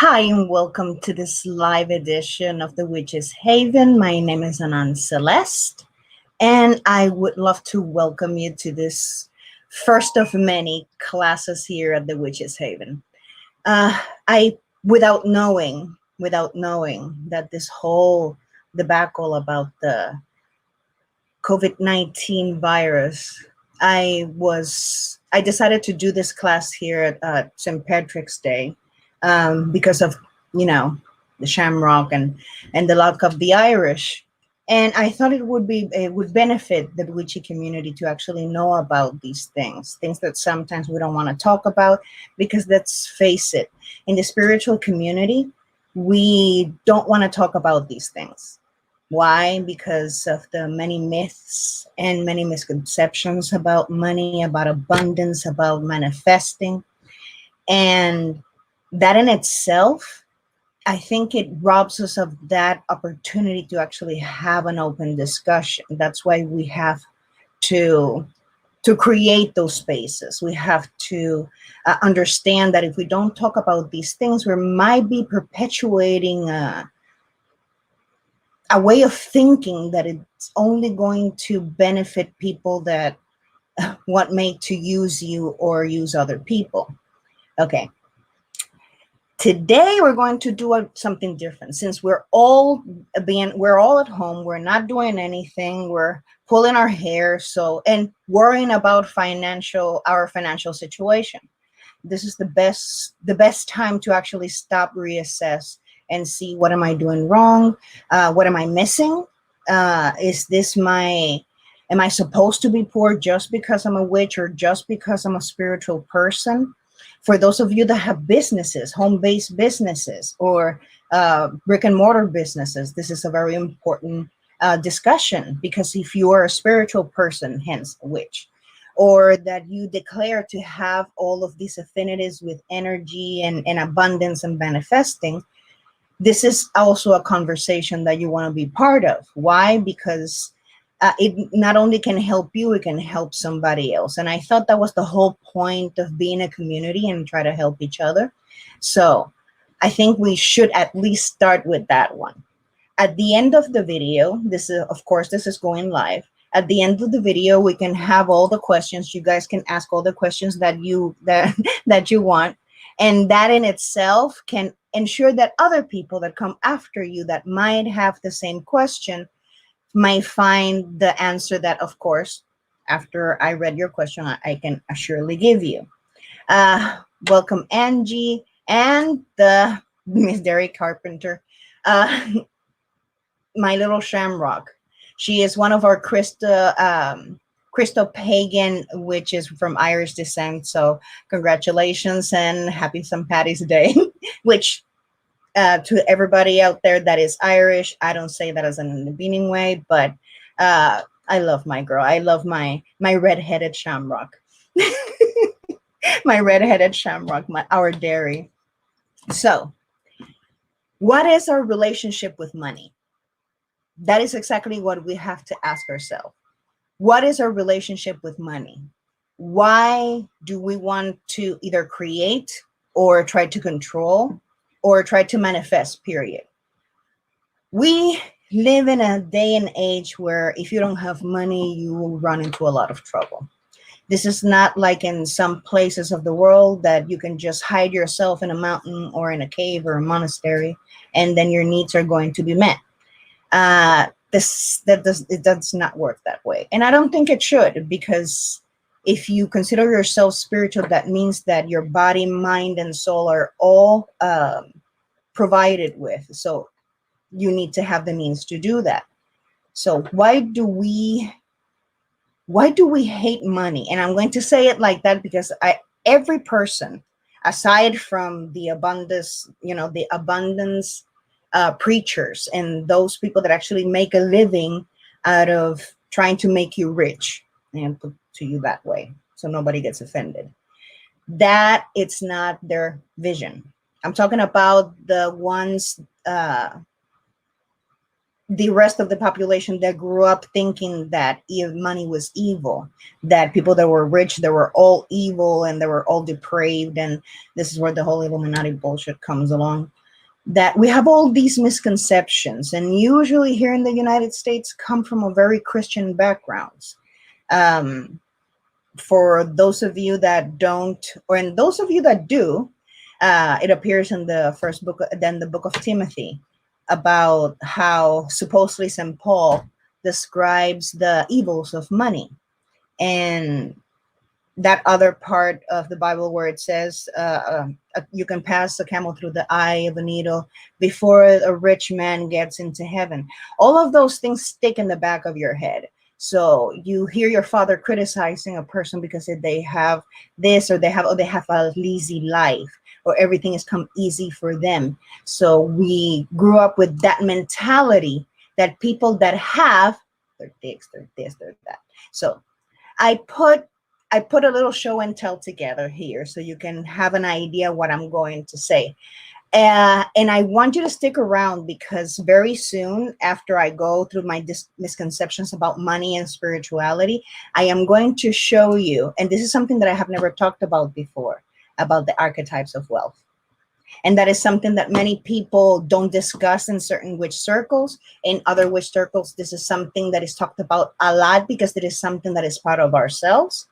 Hi, and welcome to this live edition of the Witch's Haven. My name is Anan Celeste, and I would love to welcome you to this first of many classes here at the Witch's Haven. I, without knowing that this whole debacle about the COVID-19 virus, I decided to do this class here at St. Patrick's Day because of you know the Shamrock and the luck of the Irish. And I thought it would benefit the witchy community to actually know about these things that sometimes we don't want to talk about, because let's face it, in the spiritual community, we don't want to talk about these things. Why? Because of the many myths and many misconceptions about money, about abundance, about manifesting. And that in itself, I think it robs us of that opportunity to actually have an open discussion. That's why we have to create those spaces. We have to understand that if we don't talk about these things, we might be perpetuating a way of thinking that it's only going to benefit people that want made to use you or use other people. Okay. Today we're going to do something different. Since we're all at home, we're not doing anything, we're pulling our hair, and worrying about our financial situation. This is the best time to actually stop, reassess, and see, what am I doing wrong? What am I missing? Am I supposed to be poor just because I'm a witch or just because I'm a spiritual person? For those of you that have businesses, home-based businesses, or brick and mortar businesses, this is a very important discussion, because if you are a spiritual person, hence a witch, or that you declare to have all of these affinities with energy and abundance and manifesting, this is also a conversation that you want to be part of. Why? Because it not only can help you, it can help somebody else. And I thought that was the whole point of being a community and try to help each other. So I think we should at least start with that one. At the end of the video, this is going live. At the end of the video, we can have all the questions. You guys can ask all the questions that that you want. And that in itself can ensure that other people that come after you that might have the same question might find the answer that, of course, after I read your question, I can surely give you. Welcome, Angie, and the Miss Derry Carpenter, my little Shamrock. She is one of our Crystal Pagan, which is from Irish descent. So congratulations and happy St. Patty's Day, which to everybody out there that is Irish, I don't say that as an demeaning way, but I love my girl. I love my redheaded Shamrock, my redheaded Shamrock, our dairy. So, what is our relationship with money? That is exactly what we have to ask ourselves. What is our relationship with money? Why do we want to either create or try to control or try to manifest, period? We live in a day and age where if you don't have money, you will run into a lot of trouble. This is not like in some places of the world that you can just hide yourself in a mountain or in a cave or a monastery, and then your needs are going to be met. It does not work that way. And I don't think it should, because if you consider yourself spiritual, that means that your body, mind, and soul are all provided with. So you need to have the means to do that. So why do we hate money? And I'm going to say it like that because every person, aside from the abundance, the abundance preachers and those people that actually make a living out of trying to make you rich, and put to you that way so nobody gets offended, that it's not their vision. I'm talking about the ones the rest of the population that grew up thinking that money was evil, that people that were rich, they were all evil and they were all depraved. And this is where the whole Illuminati bullshit comes along. That we have all these misconceptions, and usually here in the United States come from a very Christian backgrounds. Um, for those of you that don't, or in those of you that do, it appears in the first book, then the book of Timothy, about how supposedly St. Paul describes the evils of money. And that other part of the Bible where it says you can pass a camel through the eye of a needle before a rich man gets into heaven. All of those things stick in the back of your head. So you hear your father criticizing a person because they have this, or they have a lazy life, or everything has come easy for them. So we grew up with that mentality that people that have, they're dicks, they're this, they're that. So I put a little show and tell together here so you can have an idea what I'm going to say. And I want you to stick around, because very soon after I go through my misconceptions about money and spirituality, I am going to show you, and this is something that I have never talked about before, about the archetypes of wealth. And that is something that many people don't discuss in certain witch circles. In other witch circles, this is something that is talked about a lot because it is something that is part of ourselves.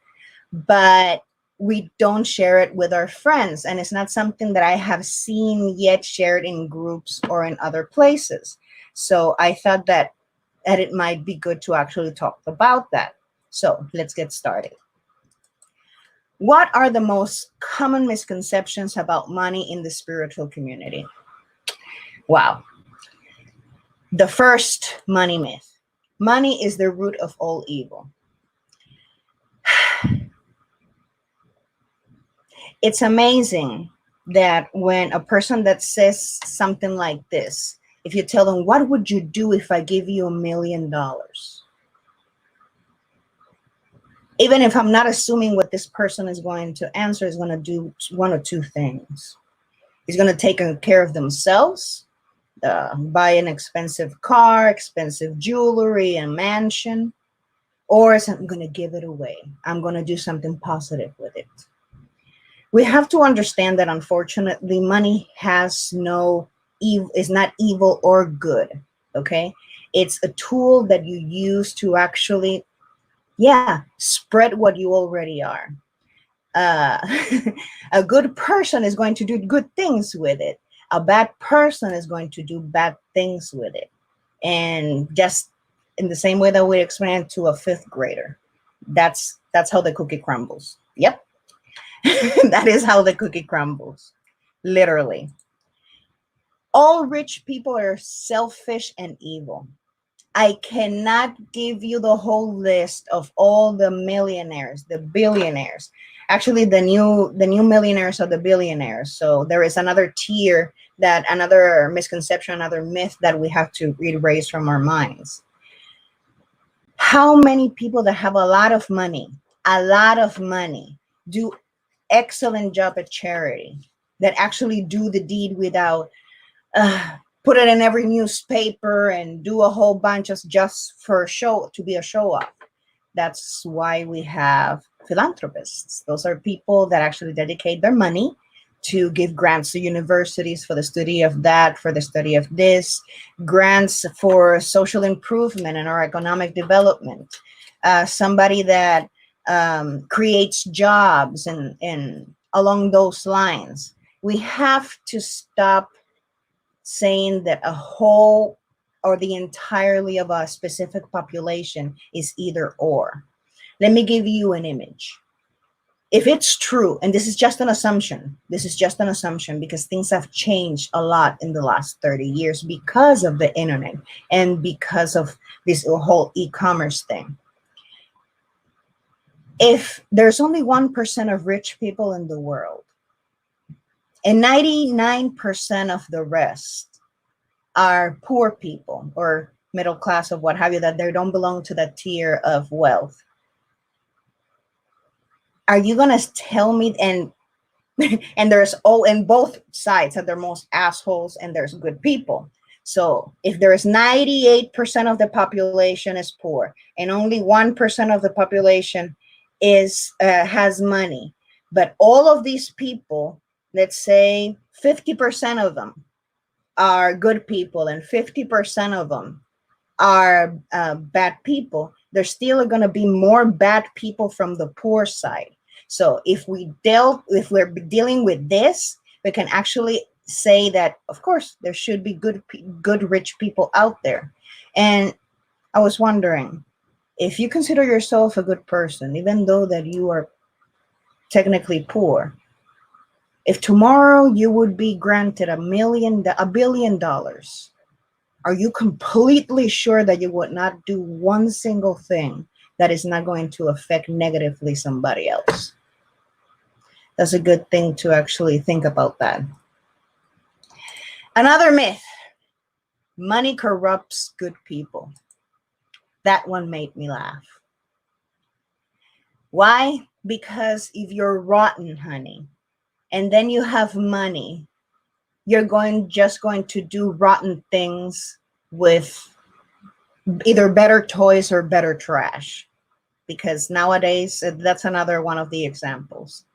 But we don't share it with our friends. And it's not something that I have seen yet shared in groups or in other places. So I thought that it might be good to actually talk about that. So let's get started. What are the most common misconceptions about money in the spiritual community? Wow. The first money myth. Money is the root of all evil. It's amazing that when a person that says something like this, if you tell them, what would you do if I give you $1 million? Even if I'm not assuming what this person is going to answer, is going to do one or two things. He's going to take care of themselves, buy an expensive car, expensive jewelry, and mansion, or I'm going to give it away. I'm going to do something positive with it. We have to understand that, unfortunately, money has no evil, is not evil or good. Okay, it's a tool that you use to actually, spread what you already are. A good person is going to do good things with it. A bad person is going to do bad things with it. And just in the same way that we explain it to a fifth grader, that's how the cookie crumbles. Yep. That is how the cookie crumbles, literally. All rich people are selfish and evil. I cannot give you the whole list of all the millionaires, the billionaires. Actually, the new millionaires are the billionaires. So there is another tier, that another misconception, another myth that we have to erase from our minds. How many people that have a lot of money, do excellent job at charity, that actually do the deed without put it in every newspaper and do a whole bunch of just for show, to be a show off? That's why we have philanthropists. Those are people that actually dedicate their money to give grants to universities for the study of that, for the study of this, grants for social improvement and our economic development. Somebody that creates jobs and along those lines. We have to stop saying that a whole or the entirely of a specific population is either or. Let me give you an image. If it's true, and this is just an assumption, because things have changed a lot in the last 30 years because of the internet and because of this whole e-commerce thing. If there's only 1% of rich people in the world, and 99% of the rest are poor people or middle class or what have you, that they don't belong to that tier of wealth, are you going to tell me, and and there's and both sides have their most assholes and there's good people. So if there is 98% of the population is poor and only 1% of the population is has money, but all of these people, let's say 50% of them are good people and 50% of them are bad people, there's still going to be more bad people from the poor side. So if we're dealing with this, we can actually say that, of course, there should be good rich people out there. And I was wondering, if you consider yourself a good person, even though that you are technically poor, if tomorrow you would be granted $1 billion, are you completely sure that you would not do one single thing that is not going to affect negatively somebody else? That's a good thing to actually think about that. Another myth: money corrupts good people. That one made me laugh. Why? Because if you're rotten, honey, and then you have money, you're just going to do rotten things with either better toys or better trash. Because nowadays, that's another one of the examples.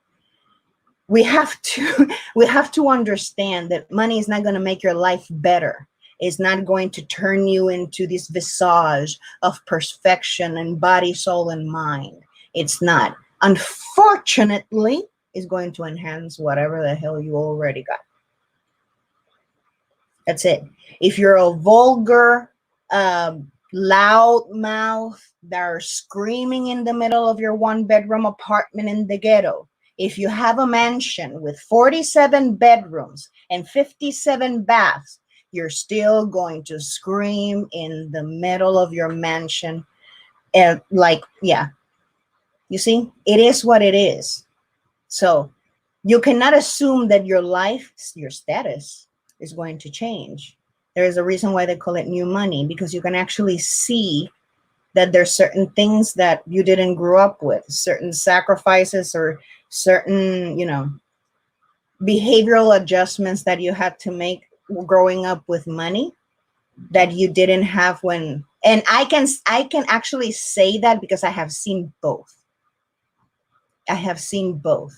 We have to understand that money is not going to make your life better. It's not going to turn you into this visage of perfection and body, soul, and mind. It's not. Unfortunately, it's going to enhance whatever the hell you already got. That's it. If you're a vulgar, loud mouth that are screaming in the middle of your 1-bedroom apartment in the ghetto, if you have a mansion with 47 bedrooms and 57 baths, you're still going to scream in the middle of your mansion. And yeah, you see, it is what it is. So you cannot assume that your life, your status is going to change. There is a reason why they call it new money, because you can actually see that there's certain things that you didn't grow up with, certain sacrifices or certain, behavioral adjustments that you had to make growing up with money that you didn't have when. And I can actually say that because I have seen both. I have seen both,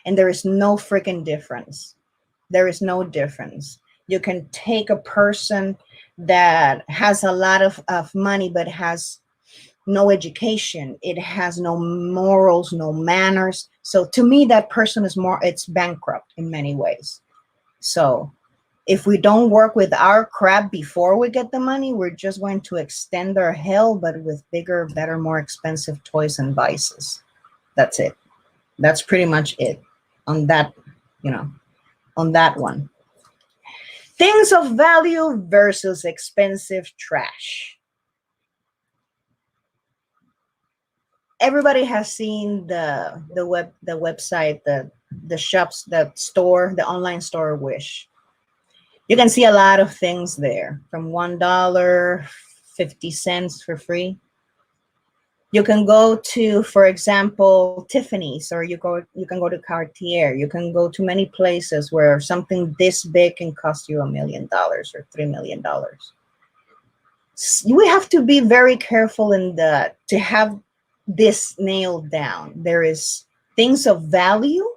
and there is no freaking difference. There is no difference. You can take a person that has a lot of money but has no education. It has no morals, no manners. So to me, that person is it's bankrupt in many ways. So if we don't work with our crap before we get the money, we're just going to extend our hell, but with bigger, better, more expensive toys and vices. That's it. That's pretty much it on that, on that one. Things of value versus expensive trash. Everybody has seen the website, the shops, the store, the online store Wish. You can see a lot of things there, from $1, 50 cents for free. You can go to, for example, Tiffany's, or you can go to Cartier. You can go to many places where something this big can cost you $1 million or $3 million. We have to be very careful to have this nailed down. There is things of value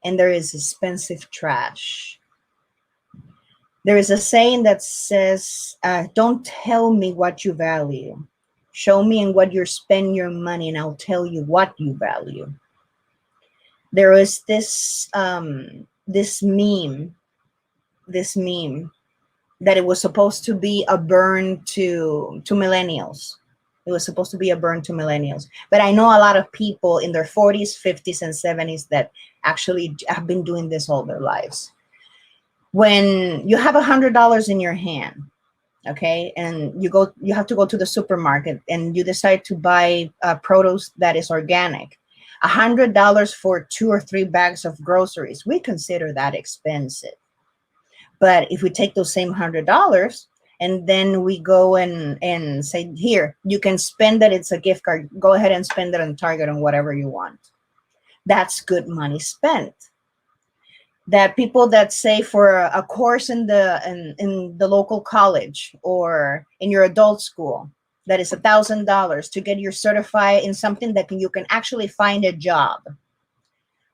and there is expensive trash. There is a saying that says, don't tell me what you value. Show me in what you spend your money and I'll tell you what you value. There is this meme that it was supposed to be a burn to millennials. It was supposed to be a burn to millennials. But I know a lot of people in their 40s, 50s, and 70s that actually have been doing this all their lives. When you have $100 in your hand, okay, and you have to go to the supermarket and you decide to buy produce that is organic, $100 for 2 or 3 bags of groceries, we consider that expensive. But if we take those same $100 and then we go and say, here, you can spend it, it's a gift card, go ahead and spend it on Target on whatever you want. That's good money spent. that people that say for a course in the local college or in your adult school that is $1,000 to get you certified in something that you can actually find a job.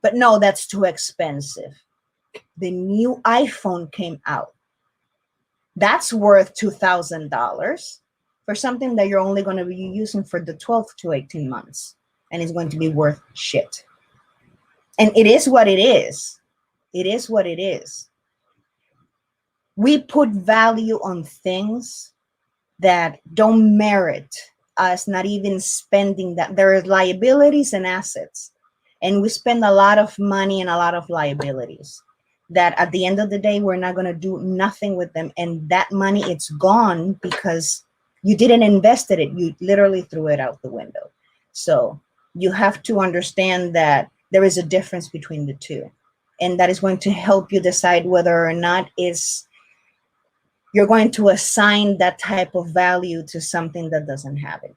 But no, that's too expensive. The new iPhone came out. That's worth $2,000 for something that you're only going to be using for the 12 to 18 months. And it's going to be worth shit. And it is what it is. It is what it is. We put value on things that don't merit us not even spending that. There are liabilities and assets. And we spend a lot of money and a lot of liabilities that at the end of the day, we're not going to do nothing with them. And that money, it's gone because you didn't invest in it. You literally threw it out the window. So you have to understand that there is a difference between the two. And that is going to help you decide whether or not you're going to assign that type of value to something that doesn't have it.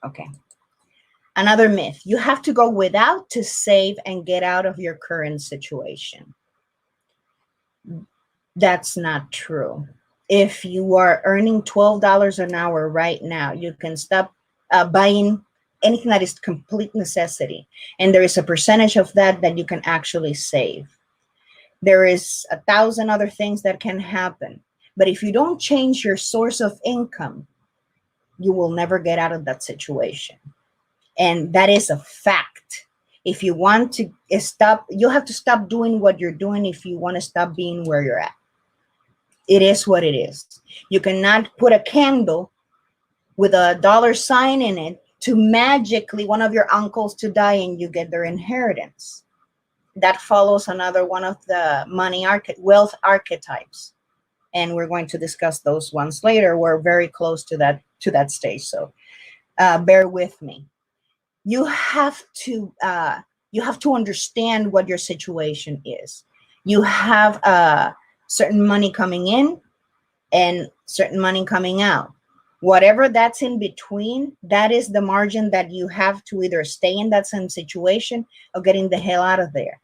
Okay. Another myth, you have to go without to save and get out of your current situation. That's not true. If you are earning $12 an hour right now, you can stop buying anything that is complete necessity. And there is a percentage of that you can actually save. There is 1,000 other things that can happen. But if you don't change your source of income, you will never get out of that situation. And that is a fact. If you want to stop, you have to stop doing what you're doing if you want to stop being where you're at. It is what it is. You cannot put a candle with a dollar sign in it to magically one of your uncles to die and you get their inheritance. That follows another one of the wealth archetypes. And we're going to discuss those ones later. We're very close to that stage. So bear with me. You have to understand what your situation is. You have certain money coming in and certain money coming out. Whatever that's in between, that is the margin that you have to either stay in that same situation or getting the hell out of there.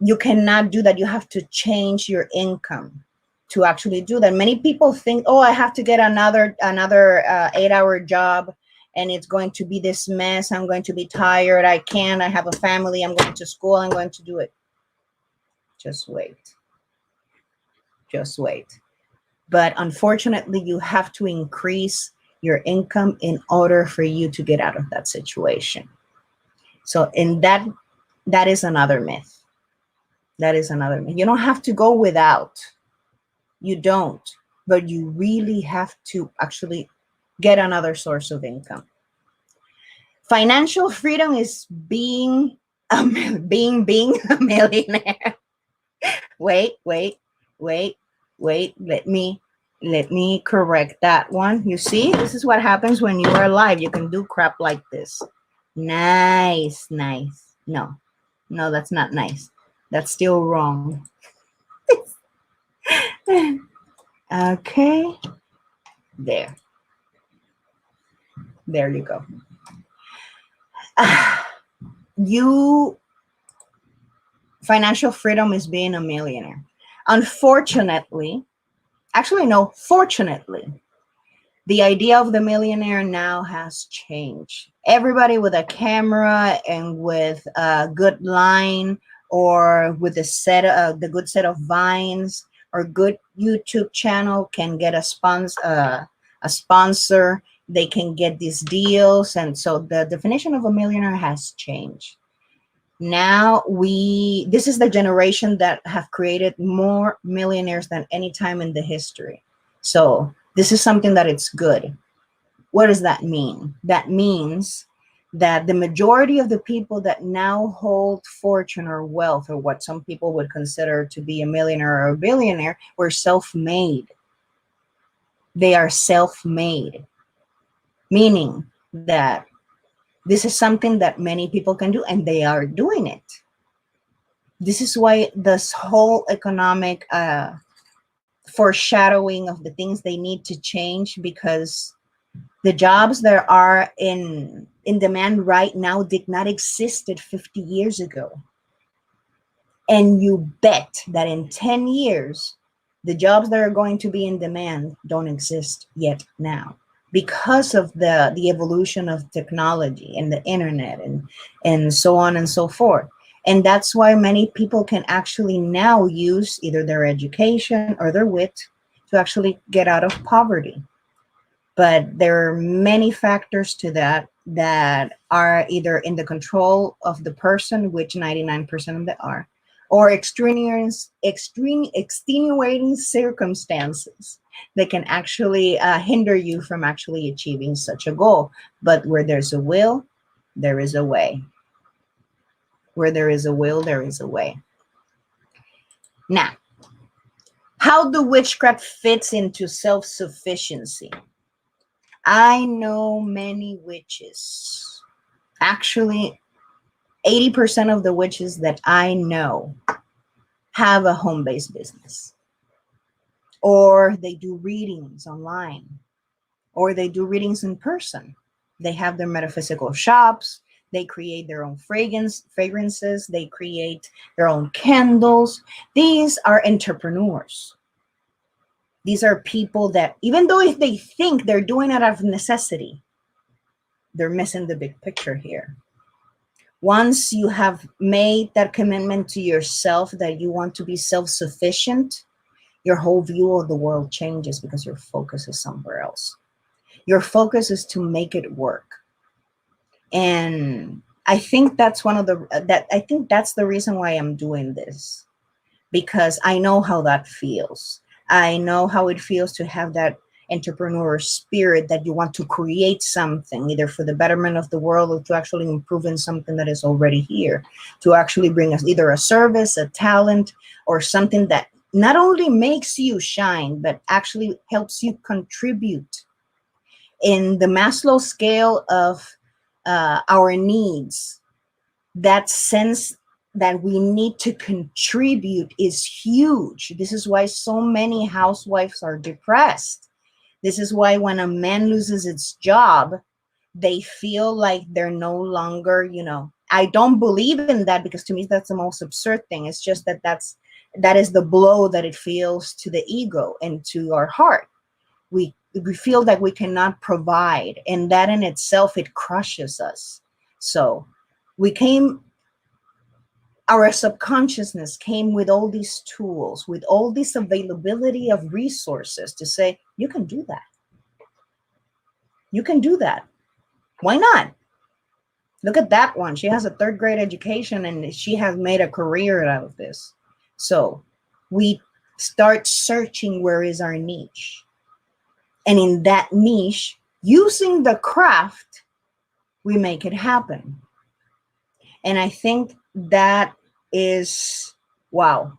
You cannot do that. You have to change your income to actually do that. Many people think, oh, I have to get another 8-hour job and it's going to be this mess. I'm going to be tired. I have a family. I'm going to school. I'm going to do it. Just wait. Just wait. But unfortunately, you have to increase your income in order for you to get out of that situation. So that is another myth. That is another myth. You don't have to go without. You don't. But you really have to actually get another source of income. Financial freedom is being a millionaire. Wait. Let me correct that one. You see, this is what happens when you are live. You can do crap like this. Nice. No, that's not nice. That's still wrong. Okay. There you go. Financial freedom is being a millionaire. Unfortunately, fortunately, the idea of the millionaire now has changed. Everybody with a camera and with a good line or with the good set of vines or good YouTube channel can get a sponsor. They can get these deals. And so the definition of a millionaire has changed. Now this is the generation that have created more millionaires than any time in the history. So this is something that it's good. What does that mean? That means that the majority of the people that now hold fortune or wealth, or what some people would consider to be a millionaire or a billionaire, were self-made. They are self-made, meaning that this is something that many people can do, and they are doing it. This is why this whole economic foreshadowing of the things they need to change, because the jobs that are in demand right now did not exist 50 years ago. And you bet that in 10 years, the jobs that are going to be in demand don't exist yet now because of the evolution of technology and the internet and so on and so forth. And that's why many people can actually now use either their education or their wit to actually get out of poverty. But there are many factors to that that are either in the control of the person, which 99% of them are, or extenuating circumstances that can actually hinder you from actually achieving such a goal. But where there's a will, there is a way. Where there is a will, there is a way. Now, how the witchcraft fits into self-sufficiency. I know many witches. Actually, 80% of the witches that I know have a home-based business, or they do readings online, or they do readings in person. They have their metaphysical shops. They create their own fragrances. They create their own candles. These are entrepreneurs. These are people that, even though if they think they're doing it out of necessity, they're missing the big picture here. Once you have made that commitment to yourself that you want to be self-sufficient, your whole view of the world changes because your focus is somewhere else. Your focus is to make it work. And I think that's the reason why I'm doing this, because I know how that feels. I know how it feels to have that entrepreneur spirit that you want to create something either for the betterment of the world or to actually improve in something that is already here, to actually bring us either a service, a talent, or something that not only makes you shine, but actually helps you contribute in the Maslow scale of our needs. That sense that we need to contribute is huge. This is why so many housewives are depressed. This is why when a man loses its job, they feel like they're no longer, I don't believe in that, because to me that's the most absurd thing. It's just that is the blow that it feels to the ego and to our heart. We feel that we cannot provide, and that in itself, it crushes us. So our subconsciousness came with all these tools, with all this availability of resources to say, you can do that. You can do that. Why not? Look at that one. She has a 3rd grade education and she has made a career out of this. So we start searching where is our niche. And in that niche, using the craft, we make it happen. And I think that is, wow,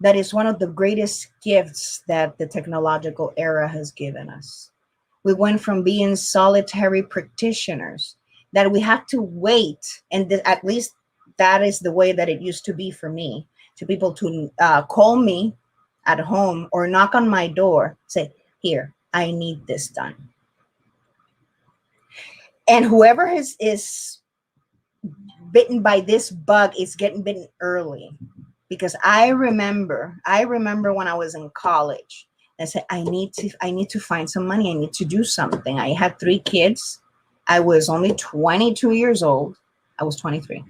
that is one of the greatest gifts that the technological era has given us. We went from being solitary practitioners that we had to wait, and at least that is the way that it used to be for me, to people to call me at home or knock on my door, say, here, I need this done. And whoever is bitten by this bug is getting bitten early, because I remember when I was in college, I said, I need to find some money. I need to do something. I had 3 kids. I was only 22 years old. I was 23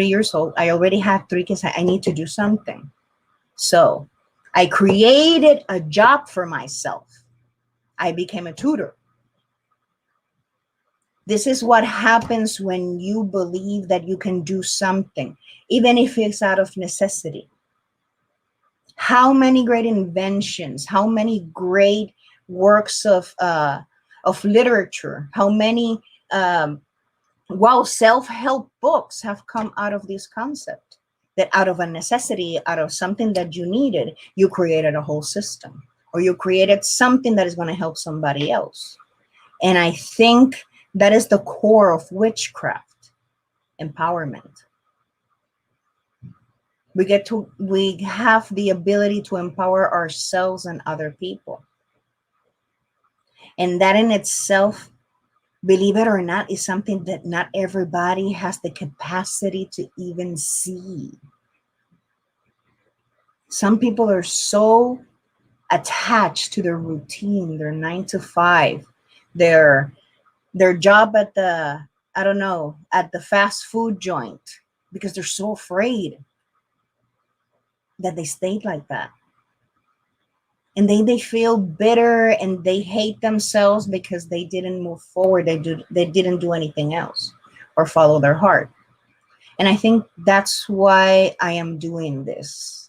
years old. I already had 3 kids. I need to do something. So I created a job for myself. I became a tutor. This is what happens when you believe that you can do something, even if it's out of necessity. How many great inventions, how many great works of literature, how many self-help books have come out of this concept, that out of a necessity, out of something that you needed, you created a whole system, or you created something that is going to help somebody else. And I think that is the core of witchcraft, empowerment. We have the ability to empower ourselves and other people. And that in itself, believe it or not, is something that not everybody has the capacity to even see. Some people are so attached to their routine, their 9 to 5, their job at the, I don't know, at the fast food joint, because they're so afraid that they stayed like that. And they feel bitter and they hate themselves because they didn't move forward. They didn't do anything else or follow their heart. And I think that's why I am doing this.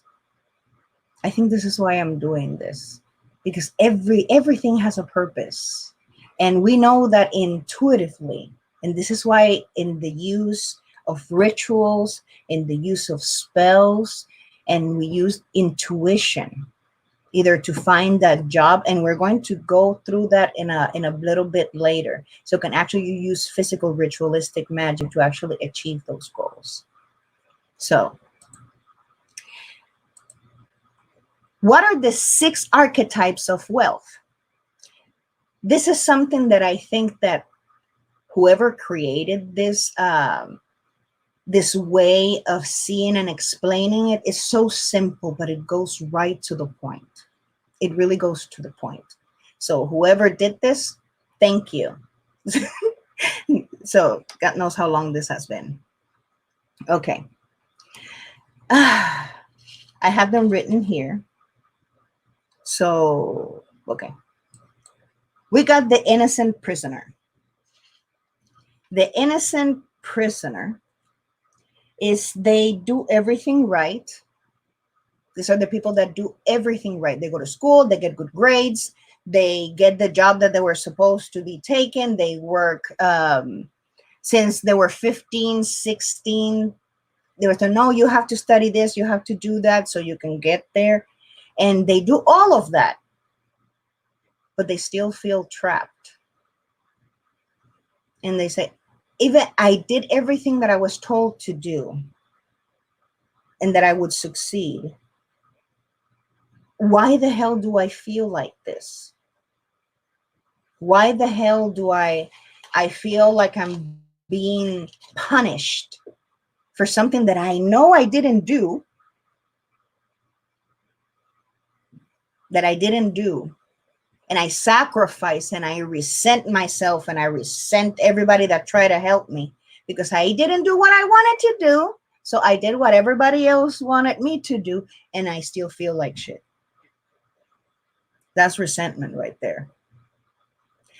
I think this is why I'm doing this, because everything has a purpose. And we know that intuitively. And this is why in the use of rituals, in the use of spells, and we use intuition either to find that job, and we're going to go through that in a little bit later, so you can actually use physical ritualistic magic to actually achieve those goals. So what are the 6 archetypes of wealth? This is something that I think that whoever created this this way of seeing and explaining it is so simple, but it goes right to the point. It really goes to the point. So whoever did this, thank you. So God knows how long this has been. Okay. I have them written here. So, okay. We got the innocent prisoner. The innocent prisoner is they do everything right. These are the people that do everything right. They go to school, they get good grades, they get the job that they were supposed to be taken. They work since they were 15, 16. They were told, no, you have to study this, you have to do that so you can get there. And they do all of that, but they still feel trapped. And they say, even I did everything that I was told to do and that I would succeed. Why the hell do I feel like this? Why the hell do I feel like I'm being punished for something that I know I didn't do, and I sacrifice and I resent myself and I resent everybody that tried to help me because I didn't do what I wanted to do. So I did what everybody else wanted me to do, and I still feel like shit. That's resentment right there.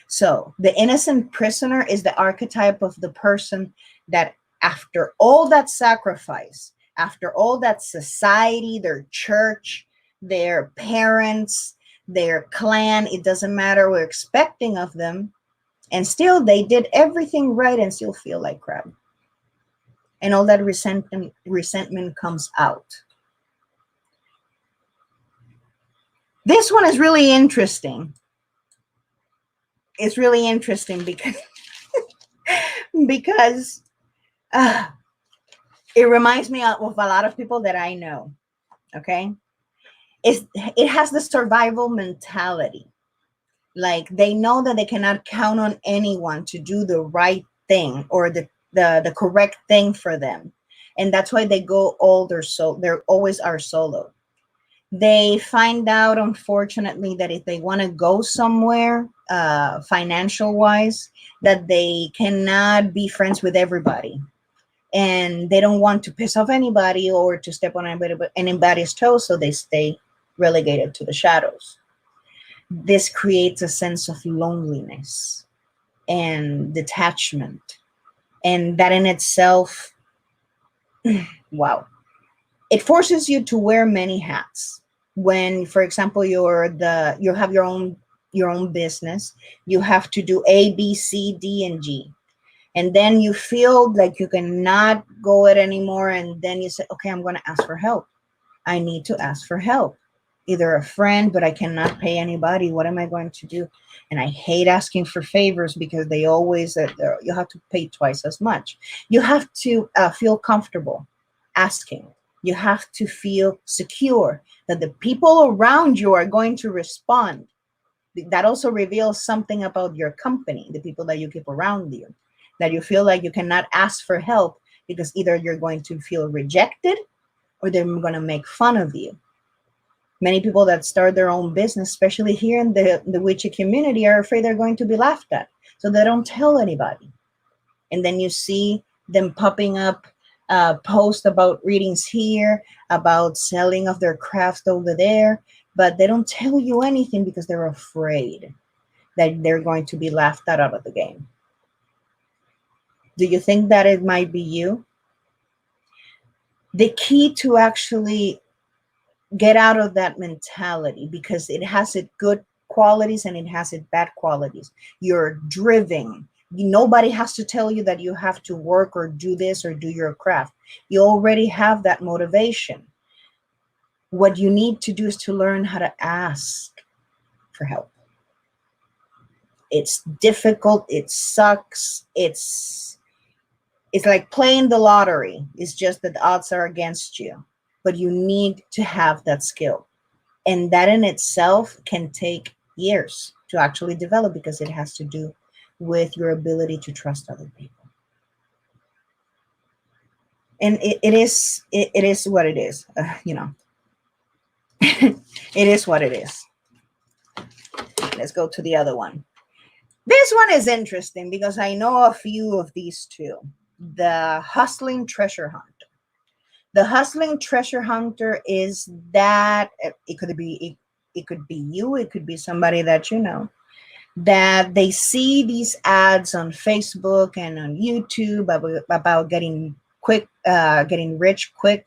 So the innocent prisoner is the archetype of the person that after all that sacrifice, after all that society, their church, their parents, their clan, it doesn't matter, we're expecting of them, and still they did everything right and still feel like crap. And all that resentment comes out. This one is really interesting. It's really interesting because because it reminds me of a lot of people that I know. Okay, it has the survival mentality. Like they know that they cannot count on anyone to do the right thing or the correct thing for them, and that's why they go they're always are solo. They find out, unfortunately, that if they want to go somewhere, financial wise, that they cannot be friends with everybody. And they don't want to piss off anybody or to step on anybody's toes, so they stay relegated to the shadows. This creates a sense of loneliness and detachment. And that in itself, wow. It forces you to wear many hats. When, for example, you have your own business, you have to do A, B, C, D, and G. And then you feel like you cannot go it anymore. And then you say, okay, I'm going to ask for help. I need to ask for help. Either a friend, but I cannot pay anybody. What am I going to do? And I hate asking for favors because they always, you have to pay twice as much. You have to feel comfortable asking. You have to feel secure that the people around you are going to respond. That also reveals something about your company, the people that you keep around you, that you feel like you cannot ask for help because either you're going to feel rejected or they're going to make fun of you. Many people that start their own business, especially here in the witchy community, are afraid they're going to be laughed at. So they don't tell anybody. And then you see them popping up posts about readings here, about selling of their craft over there, but they don't tell you anything because they're afraid that they're going to be laughed out of the game. Do you think that it might be you? The key to actually get out of that mentality, because it has its good qualities and it has its bad qualities. You're driven. Nobody has to tell you that you have to work or do this or do your craft. You already have that motivation. What you need to do is to learn how to ask for help. It's difficult. It sucks. It's like playing the lottery. It's just that the odds are against you, but you need to have that skill. And that in itself can take years to actually develop, because it has to do with your ability to trust other people. And it is what it is. It is what it is. Let's go to the other one. This one is interesting because I know a few of these too. The hustling treasure hunter. The hustling treasure hunter is that it could be you, it could be somebody that you know, that they see these ads on Facebook and on YouTube about getting rich quick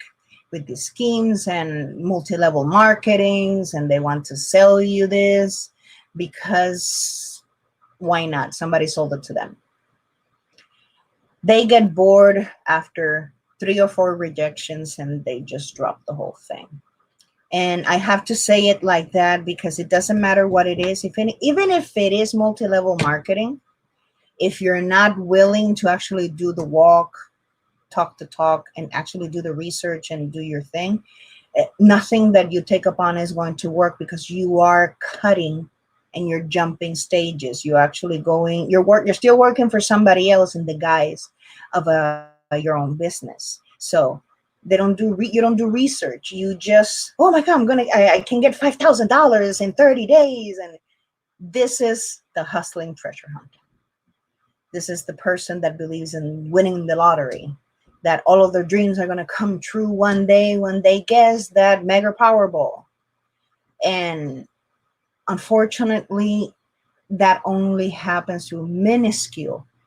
with these schemes and multi-level marketings, and they want to sell you this because why not? Somebody sold it to them. They get bored after 3 or 4 rejections and they just drop the whole thing. And I have to say it like that because it doesn't matter what it is. Even if it is multi-level marketing, if you're not willing to actually do the walk, talk the talk, and actually do the research and do your thing, nothing that you take upon is going to work, because you are cutting and you're jumping stages. You're actually you're still working for somebody else in the guise of your own business. So you don't do research. You just, oh my God, I can get $5,000 in 30 days. And this is the hustling treasure hunter. This is the person that believes in winning the lottery, that all of their dreams are going to come true one day when they guess that mega Powerball. And unfortunately, that only happens to a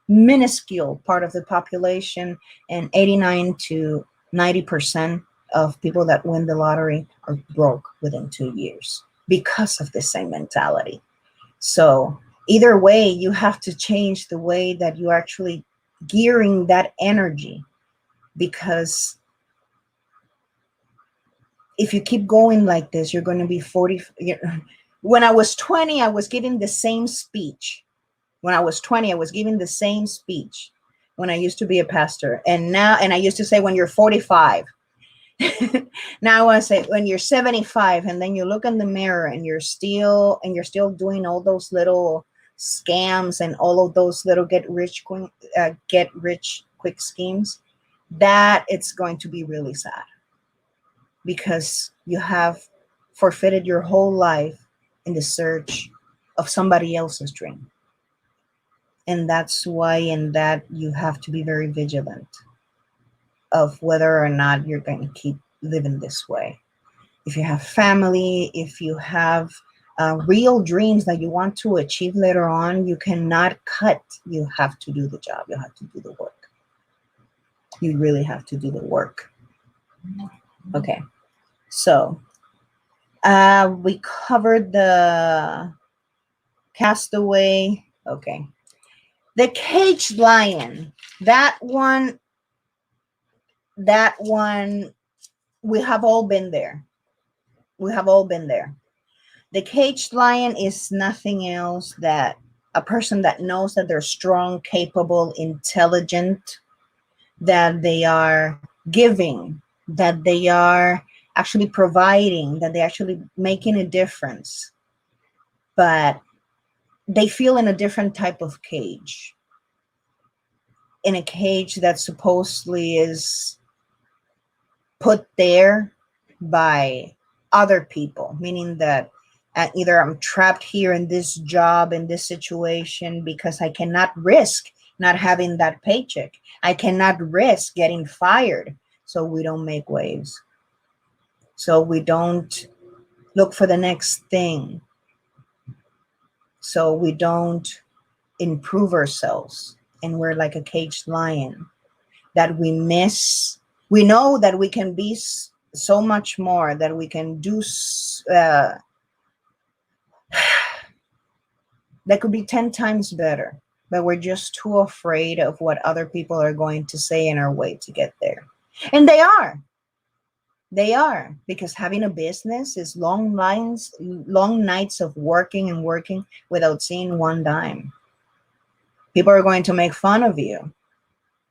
minuscule part of the population, and 89 to 90% of people that win the lottery are broke within 2 years because of the same mentality. So either way, you have to change the way that you're actually gearing that energy, because if you keep going like this, you're going to be 40. When I was 20, I was giving the same speech. When I was 20, I was giving the same speech when I used to be a pastor. And I used to say, when you're 45. Now I want to say when you're 75, and then you look in the mirror and you're still doing all those little scams and all of those little get rich quick schemes, that it's going to be really sad, because you have forfeited your whole life in the search of somebody else's dream. And that's why you have to be very vigilant of whether or not you're going to keep living this way. If you have family, if you have real dreams that you want to achieve later on, you cannot cut. You have to do the job. You have to do the work. You really have to do the work. Okay. So we covered the Castaway. Okay. The caged lion. That one, we have all been there. We have all been there. The caged lion is nothing else that a person that knows that they're strong, capable, intelligent, that they are giving, that they are actually providing, that they're actually making a difference, but they feel in a different type of cage, in a cage that supposedly is put there by other people, meaning that either I'm trapped here in this job, in this situation, because I cannot risk not having that paycheck. I cannot risk getting fired. So we don't make waves. So we don't look for the next thing. So we don't improve ourselves. And we're like a caged lion that we miss. We know that we can be so much more, that we can do that could be 10 times better, but we're just too afraid of what other people are going to say in our way to get there. And they are, because having a business is long nights of working and working without seeing one dime. People are going to make fun of you,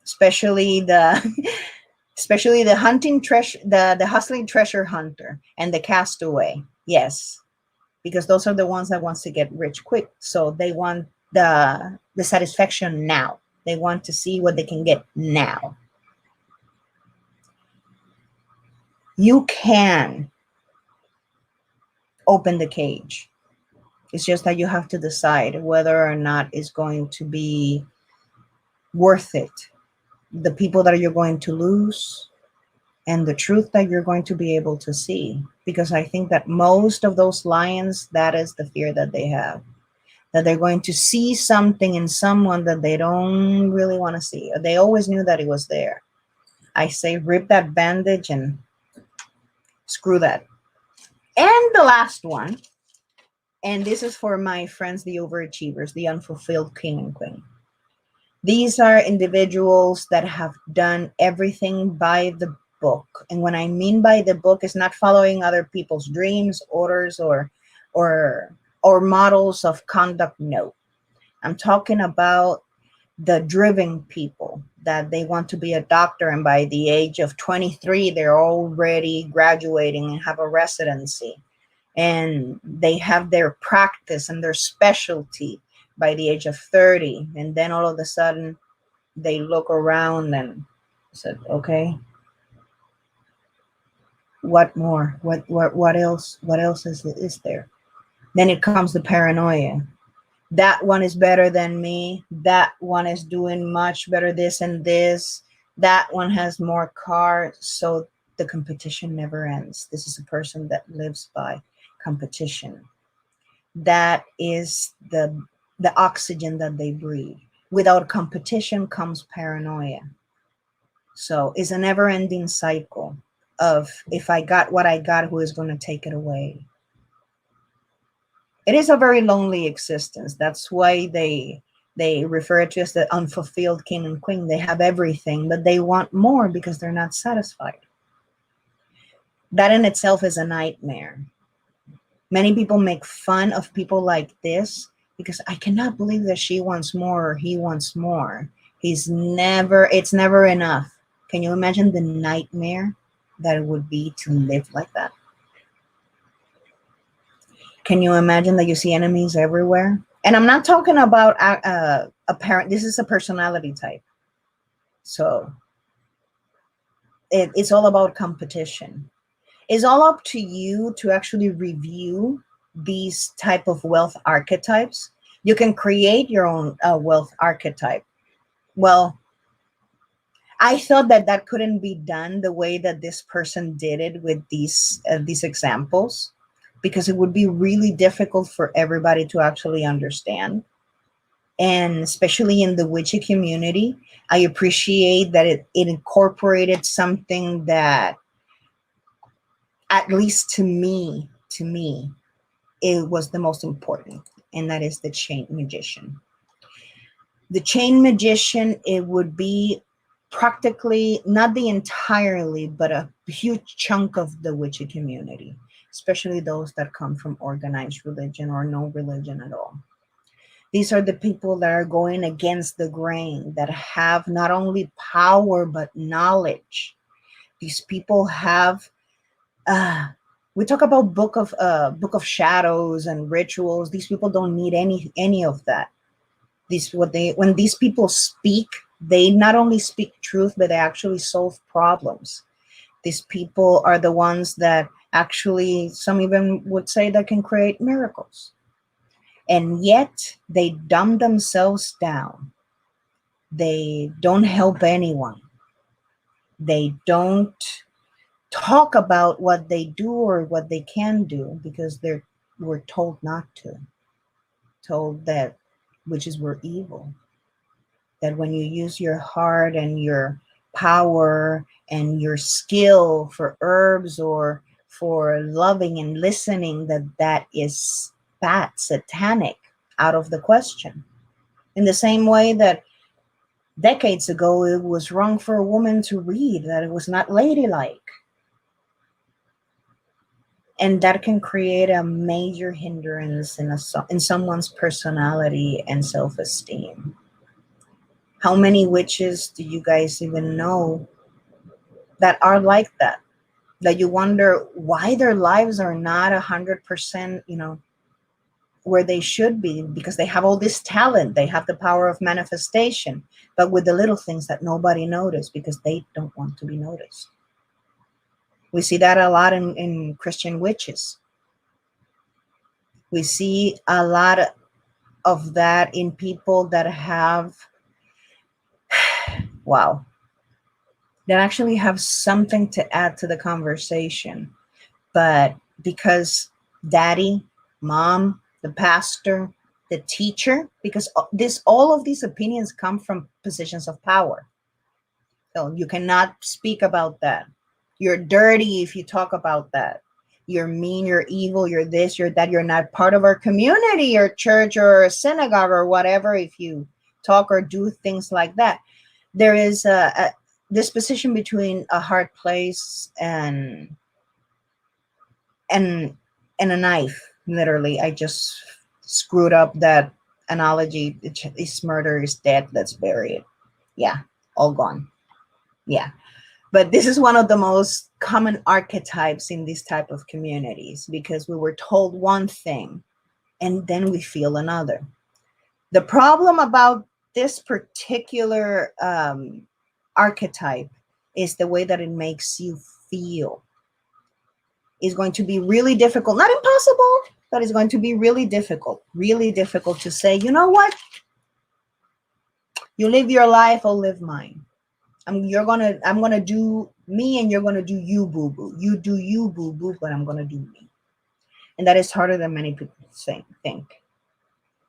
especially the hunting treasure, the hustling treasure hunter and the castaway. Yes, because those are the ones that wants to get rich quick. So they want the satisfaction now. They want to see what they can get now. You can open the cage. It's just that you have to decide whether or not it's going to be worth it. The people that you're going to lose and the truth that you're going to be able to see. Because I think that most of those lions, that is the fear that they have. That they're going to see something in someone that they don't really want to see. They always knew that it was there. I say rip that bandage and screw that. And the last one, and this is for my friends, the overachievers, the unfulfilled king and queen. These are individuals that have done everything by the book. And when I mean by the book, is not following other people's dreams, orders, or models of conduct. No, I'm talking about the driven people, that they want to be a doctor, and by the age of 23 they're already graduating and have a residency, and they have their practice and their specialty by the age of 30, and then all of a sudden they look around and said, okay, what more? What else is there? Then it comes the paranoia. That one is better than me. That one is doing much better this and this. That one has more cars. So the competition never ends. This is a person that lives by competition. That is the oxygen that they breathe. Without competition comes paranoia. So it's a never-ending cycle of, if I got what I got, who is going to take it away? It is a very lonely existence. That's why they refer to as the unfulfilled king and queen. They have everything, but they want more because they're not satisfied. That in itself is a nightmare. Many people make fun of people like this because I cannot believe that she wants more or he wants more. It's never enough. Can you imagine the nightmare that it would be to live like that? Can you imagine that you see enemies everywhere? And I'm not talking about this is a personality type. So it's all about competition. It's all up to you to actually review these type of wealth archetypes. You can create your own wealth archetype. Well, I thought that couldn't be done the way that this person did it with these examples, because it would be really difficult for everybody to actually understand. And especially in the witchy community, I appreciate that it incorporated something that, at least to me, it was the most important, and that is the chain magician. The chain magician, it would be practically, not the entirely, but a huge chunk of the witchy community, especially those that come from organized religion or no religion at all. These are the people that are going against the grain, that have not only power, but knowledge. These people have, we talk about book of shadows and rituals. These people don't need any of that. When these people speak, they not only speak truth, but they actually solve problems. These people are the ones that Actually, some even would say that can create miracles. And yet they dumb themselves down. They don't help anyone. They don't talk about what they do or what they can do because they're were told not to. Told that witches were evil. That when you use your heart and your power and your skill for herbs or for loving and listening, that is bad, satanic, out of the question. In the same way that decades ago it was wrong for a woman to read, that it was not ladylike. And that can create a major hindrance in someone's personality and self-esteem. How many witches do you guys even know that are like that? That you wonder why their lives are not 100%, where they should be, because they have all this talent, they have the power of manifestation, but with the little things that nobody noticed because they don't want to be noticed. We see that a lot in Christian witches. We see a lot of that in people that have, wow, that actually have something to add to the conversation. But because daddy, mom, the pastor, the teacher, because all of these opinions come from positions of power. So you cannot speak about that. You're dirty if you talk about that. You're mean, you're evil, you're this, you're that, you're not part of our community or church or a synagogue or whatever if you talk or do things like that. There is a disposition between a hard place and a knife. Literally, I just screwed up that analogy. It's murder, is dead, let's bury it. Yeah, all gone. Yeah. But this is one of the most common archetypes in these type of communities because we were told one thing and then we feel another. The problem about this particular archetype is the way that it makes you feel. Is going to be really difficult, not impossible, but it's going to be really difficult to say, you know what? You live your life, I'll live mine. I'm gonna do me and you're gonna do you, boo boo. You do you, boo boo, but I'm gonna do me. And that is harder than many people think.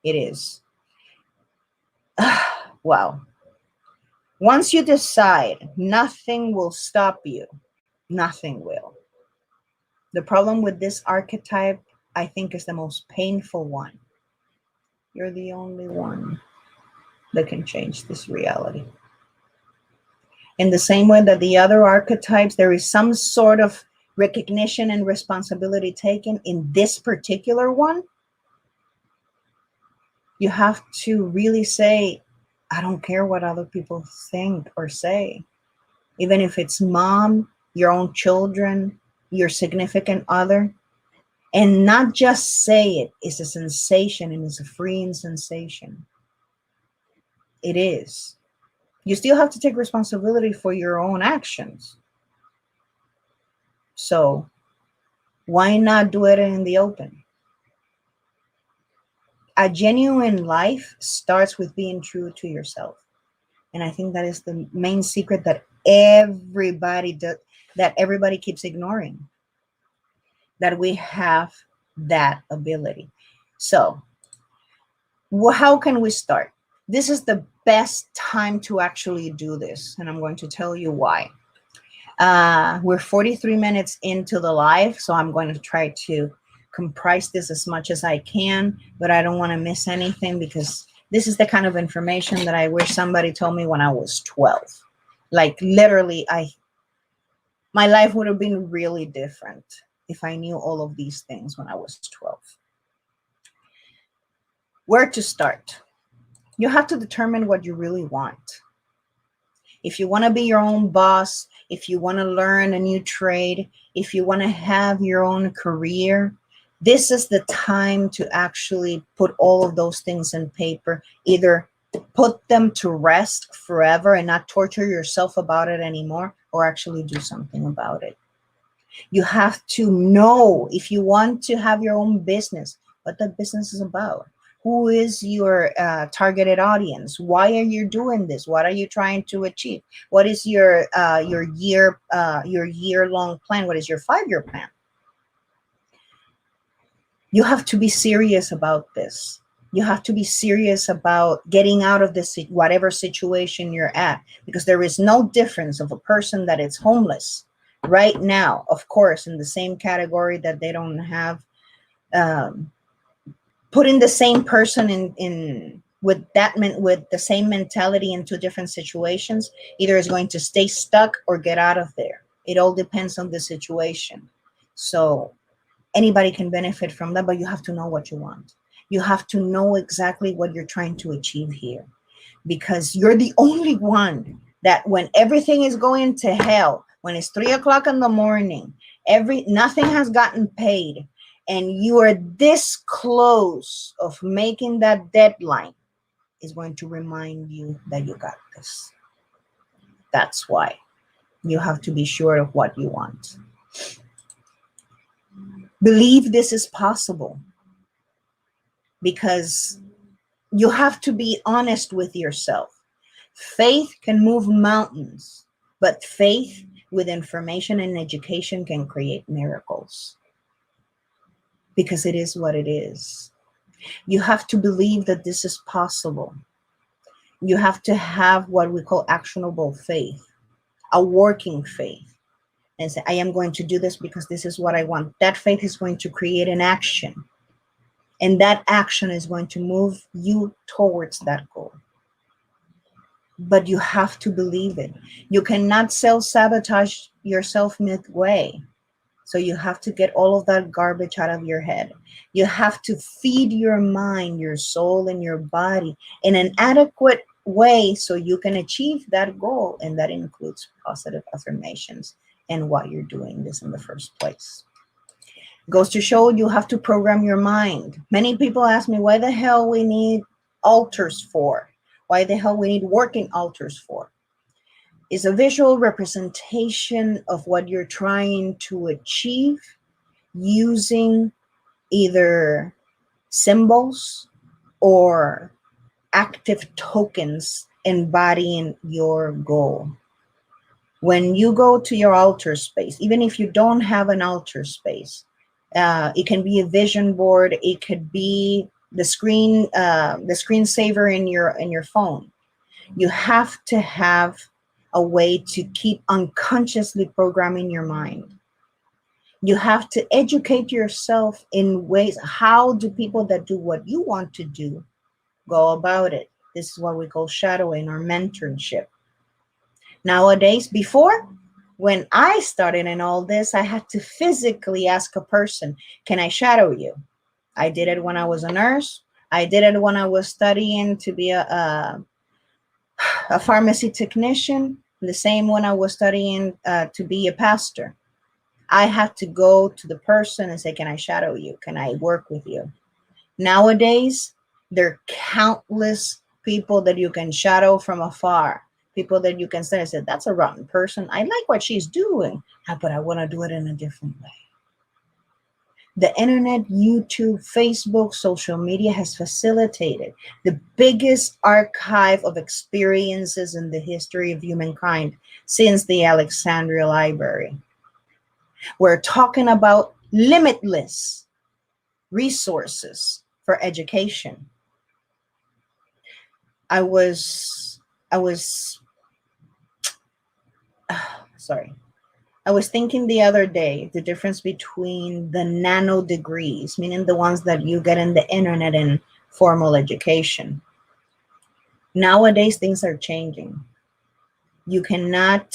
It is. Wow. Once you decide, nothing will stop you. Nothing will. The problem with this archetype, I think, is the most painful one. You're the only one that can change this reality. In the same way that the other archetypes, there is some sort of recognition and responsibility taken. In this particular one, you have to really say, I don't care what other people think or say. Even if it's mom, your own children, your significant other. And not just say it. It's a sensation, and it's a freeing sensation. It is. You still have to take responsibility for your own actions. So why not do it in the open? A genuine life starts with being true to yourself. And I think that is the main secret that everybody keeps ignoring. That we have that ability. So how can we start? This is the best time to actually do this. And I'm going to tell you why. We're 43 minutes into the live, so I'm going to try to comprise this as much as I can, but I don't want to miss anything because this is the kind of information that I wish somebody told me when I was 12. Like literally, my life would have been really different if I knew all of these things when I was 12. Where to start? You have to determine what you really want. If you want to be your own boss, if you want to learn a new trade, if you want to have your own career, this is the time to actually put all of those things in paper. Either put them to rest forever and not torture yourself about it anymore, or actually do something about it. You have to know, if you want to have your own business, what that business is about. Who is your targeted audience? Why are you doing this? What are you trying to achieve? What is your year long plan? What is your 5-year plan? You have to be serious about this. You have to be serious about getting out of this whatever situation you're at, because there is no difference of a person that is homeless right now, of course, in the same category that they don't have, putting the same person in with the same mentality into different situations, either is going to stay stuck or get out of there. It all depends on the situation. So anybody can benefit from that, but you have to know what you want. You have to know exactly what you're trying to achieve here, because you're the only one that, when everything is going to hell, when it's 3 o'clock in the morning, nothing has gotten paid, and you are this close of making that deadline, is going to remind you that you got this. That's why you have to be sure of what you want. Believe this is possible, because you have to be honest with yourself. Faith can move mountains, but faith with information and education can create miracles, because it is what it is. You have to believe that this is possible. You have to have what we call actionable faith, a working faith, and say, I am going to do this because this is what I want. That faith is going to create an action, and that action is going to move you towards that goal. But you have to believe it. You cannot self-sabotage yourself midway. So you have to get all of that garbage out of your head. You have to feed your mind, your soul, and your body in an adequate way so you can achieve that goal. And that includes positive affirmations and why you're doing this in the first place. Goes to show you have to program your mind. Many people ask me, why the hell we need altars for? Why the hell we need working altars for? Is a visual representation of what you're trying to achieve using either symbols or active tokens embodying your goal. When you go to your altar space, even if you don't have an altar space, it can be a vision board. It could be the screensaver in your phone. You have to have a way to keep unconsciously programming your mind. You have to educate yourself in ways. How do people that do what you want to do go about it? This is what we call shadowing or mentorship. Nowadays, before, when I started in all this, I had to physically ask a person, can I shadow you? I did it when I was a nurse. I did it when I was studying to be a pharmacy technician. The same when I was studying to be a pastor. I had to go to the person and say, can I shadow you? Can I work with you? Nowadays, there are countless people that you can shadow from afar. People that you can say, that's a rotten person. I like what she's doing, but I want to do it in a different way. The internet, YouTube, Facebook, social media has facilitated the biggest archive of experiences in the history of humankind since the Alexandria Library. We're talking about limitless resources for education. I was thinking the other day, the difference between the nano degrees, meaning the ones that you get in the internet and formal education. Nowadays, things are changing. You cannot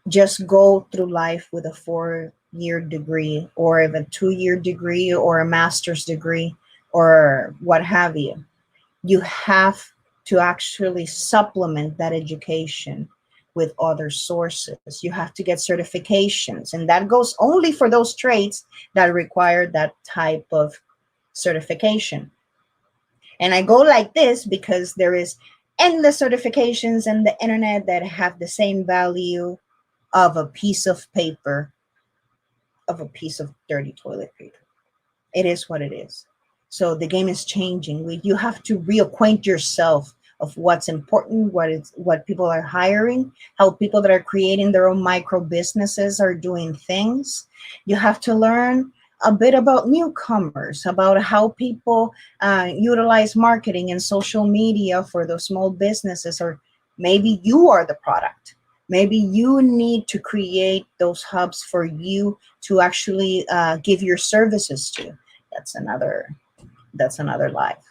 just go through life with a 4-year degree or a 2-year degree or a master's degree or what have you. You have to actually supplement that education with other sources. You have to get certifications, and that goes only for those trades that require that type of certification. And I go like this because there is endless certifications in the internet that have the same value of a piece of paper, of a piece of dirty toilet paper. It is what it is. So the game is changing. You have to reacquaint yourself of what's important, what people are hiring, how people that are creating their own micro businesses are doing things. You have to learn a bit about newcomers, about how people utilize marketing and social media for those small businesses, or maybe you are the product. Maybe you need to create those hubs for you to actually give your services to. That's another life.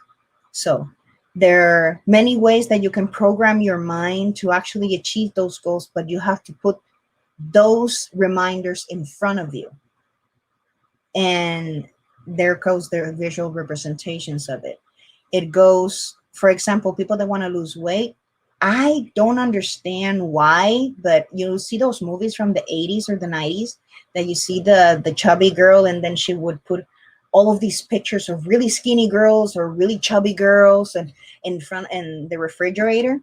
So there are many ways that you can program your mind to actually achieve those goals, but you have to put those reminders in front of you. And there goes their visual representations of it. It goes, for example, people that want to lose weight. I don't understand why, but you see those movies from the 80s or the 90s that you see the chubby girl, and then she would put all of these pictures of really skinny girls or really chubby girls and in front in the refrigerator.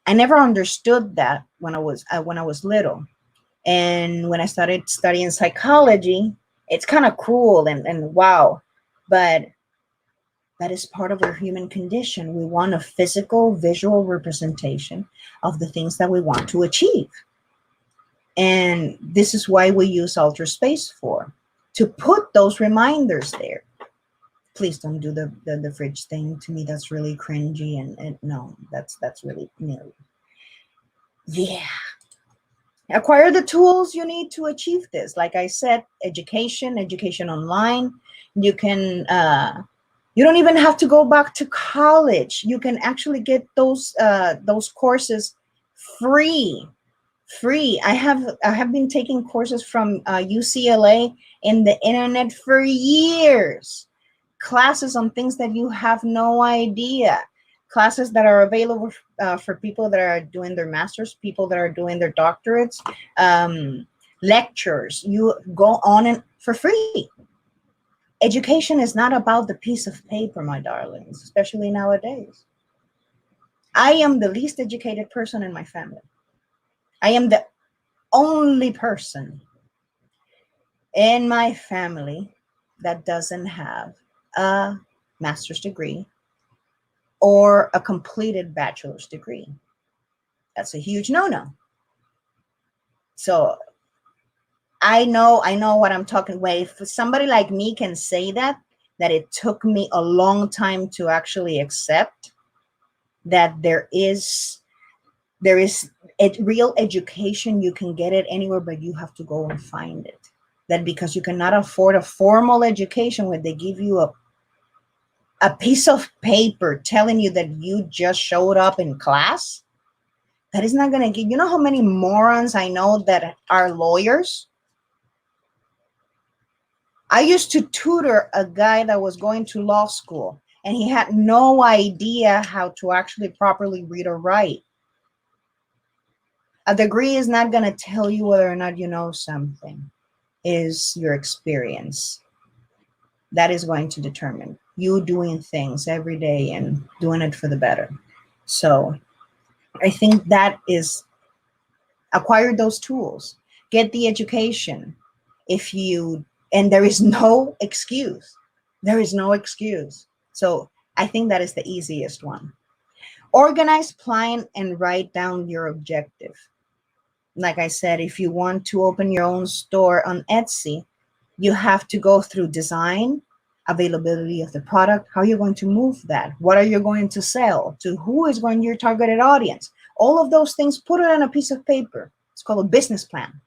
I never understood that when I was little. And when I started studying psychology, it's kind of cruel and wow, but that is part of our human condition. We want a physical, visual representation of the things that we want to achieve. And this is why we use Alter Space for, to put those reminders there. Please don't do the fridge thing. To me, that's really cringy. And no, that's really no. Yeah. Acquire the tools you need to achieve this. Like I said, education online. You can, you don't even have to go back to college. You can actually get those courses free. I have been taking courses from UCLA in the internet for years. Classes on things that you have no idea. Classes that are available for people that are doing their masters, people that are doing their doctorates, lectures. You go on and for free. Education is not about the piece of paper, my darlings, especially nowadays. I am the least educated person in my family. I am the only person in my family that doesn't have a master's degree or a completed bachelor's degree. That's a huge no-no. So I know what I'm talking about. If somebody like me can say that it took me a long time to actually accept that there is real education. You can get it anywhere, but you have to go and find it. That because you cannot afford a formal education where they give you a piece of paper telling you that you just showed up in class, that is not going to give. You know how many morons I know that are lawyers? I used to tutor a guy that was going to law school, and he had no idea how to actually properly read or write. A degree is not going to tell you whether or not you know something. It is your experience that is going to determine you doing things every day and doing it for the better. So I think that is acquire those tools, get the education. And there is no excuse. There is no excuse. So I think that is the easiest one. Organize, plan, and write down your objective. Like I said, if you want to open your own store on Etsy, you have to go through design, availability of the product, how you're going to move that, what are you going to sell, to who is going to your targeted audience. All of those things, put it on a piece of paper. It's called a business plan.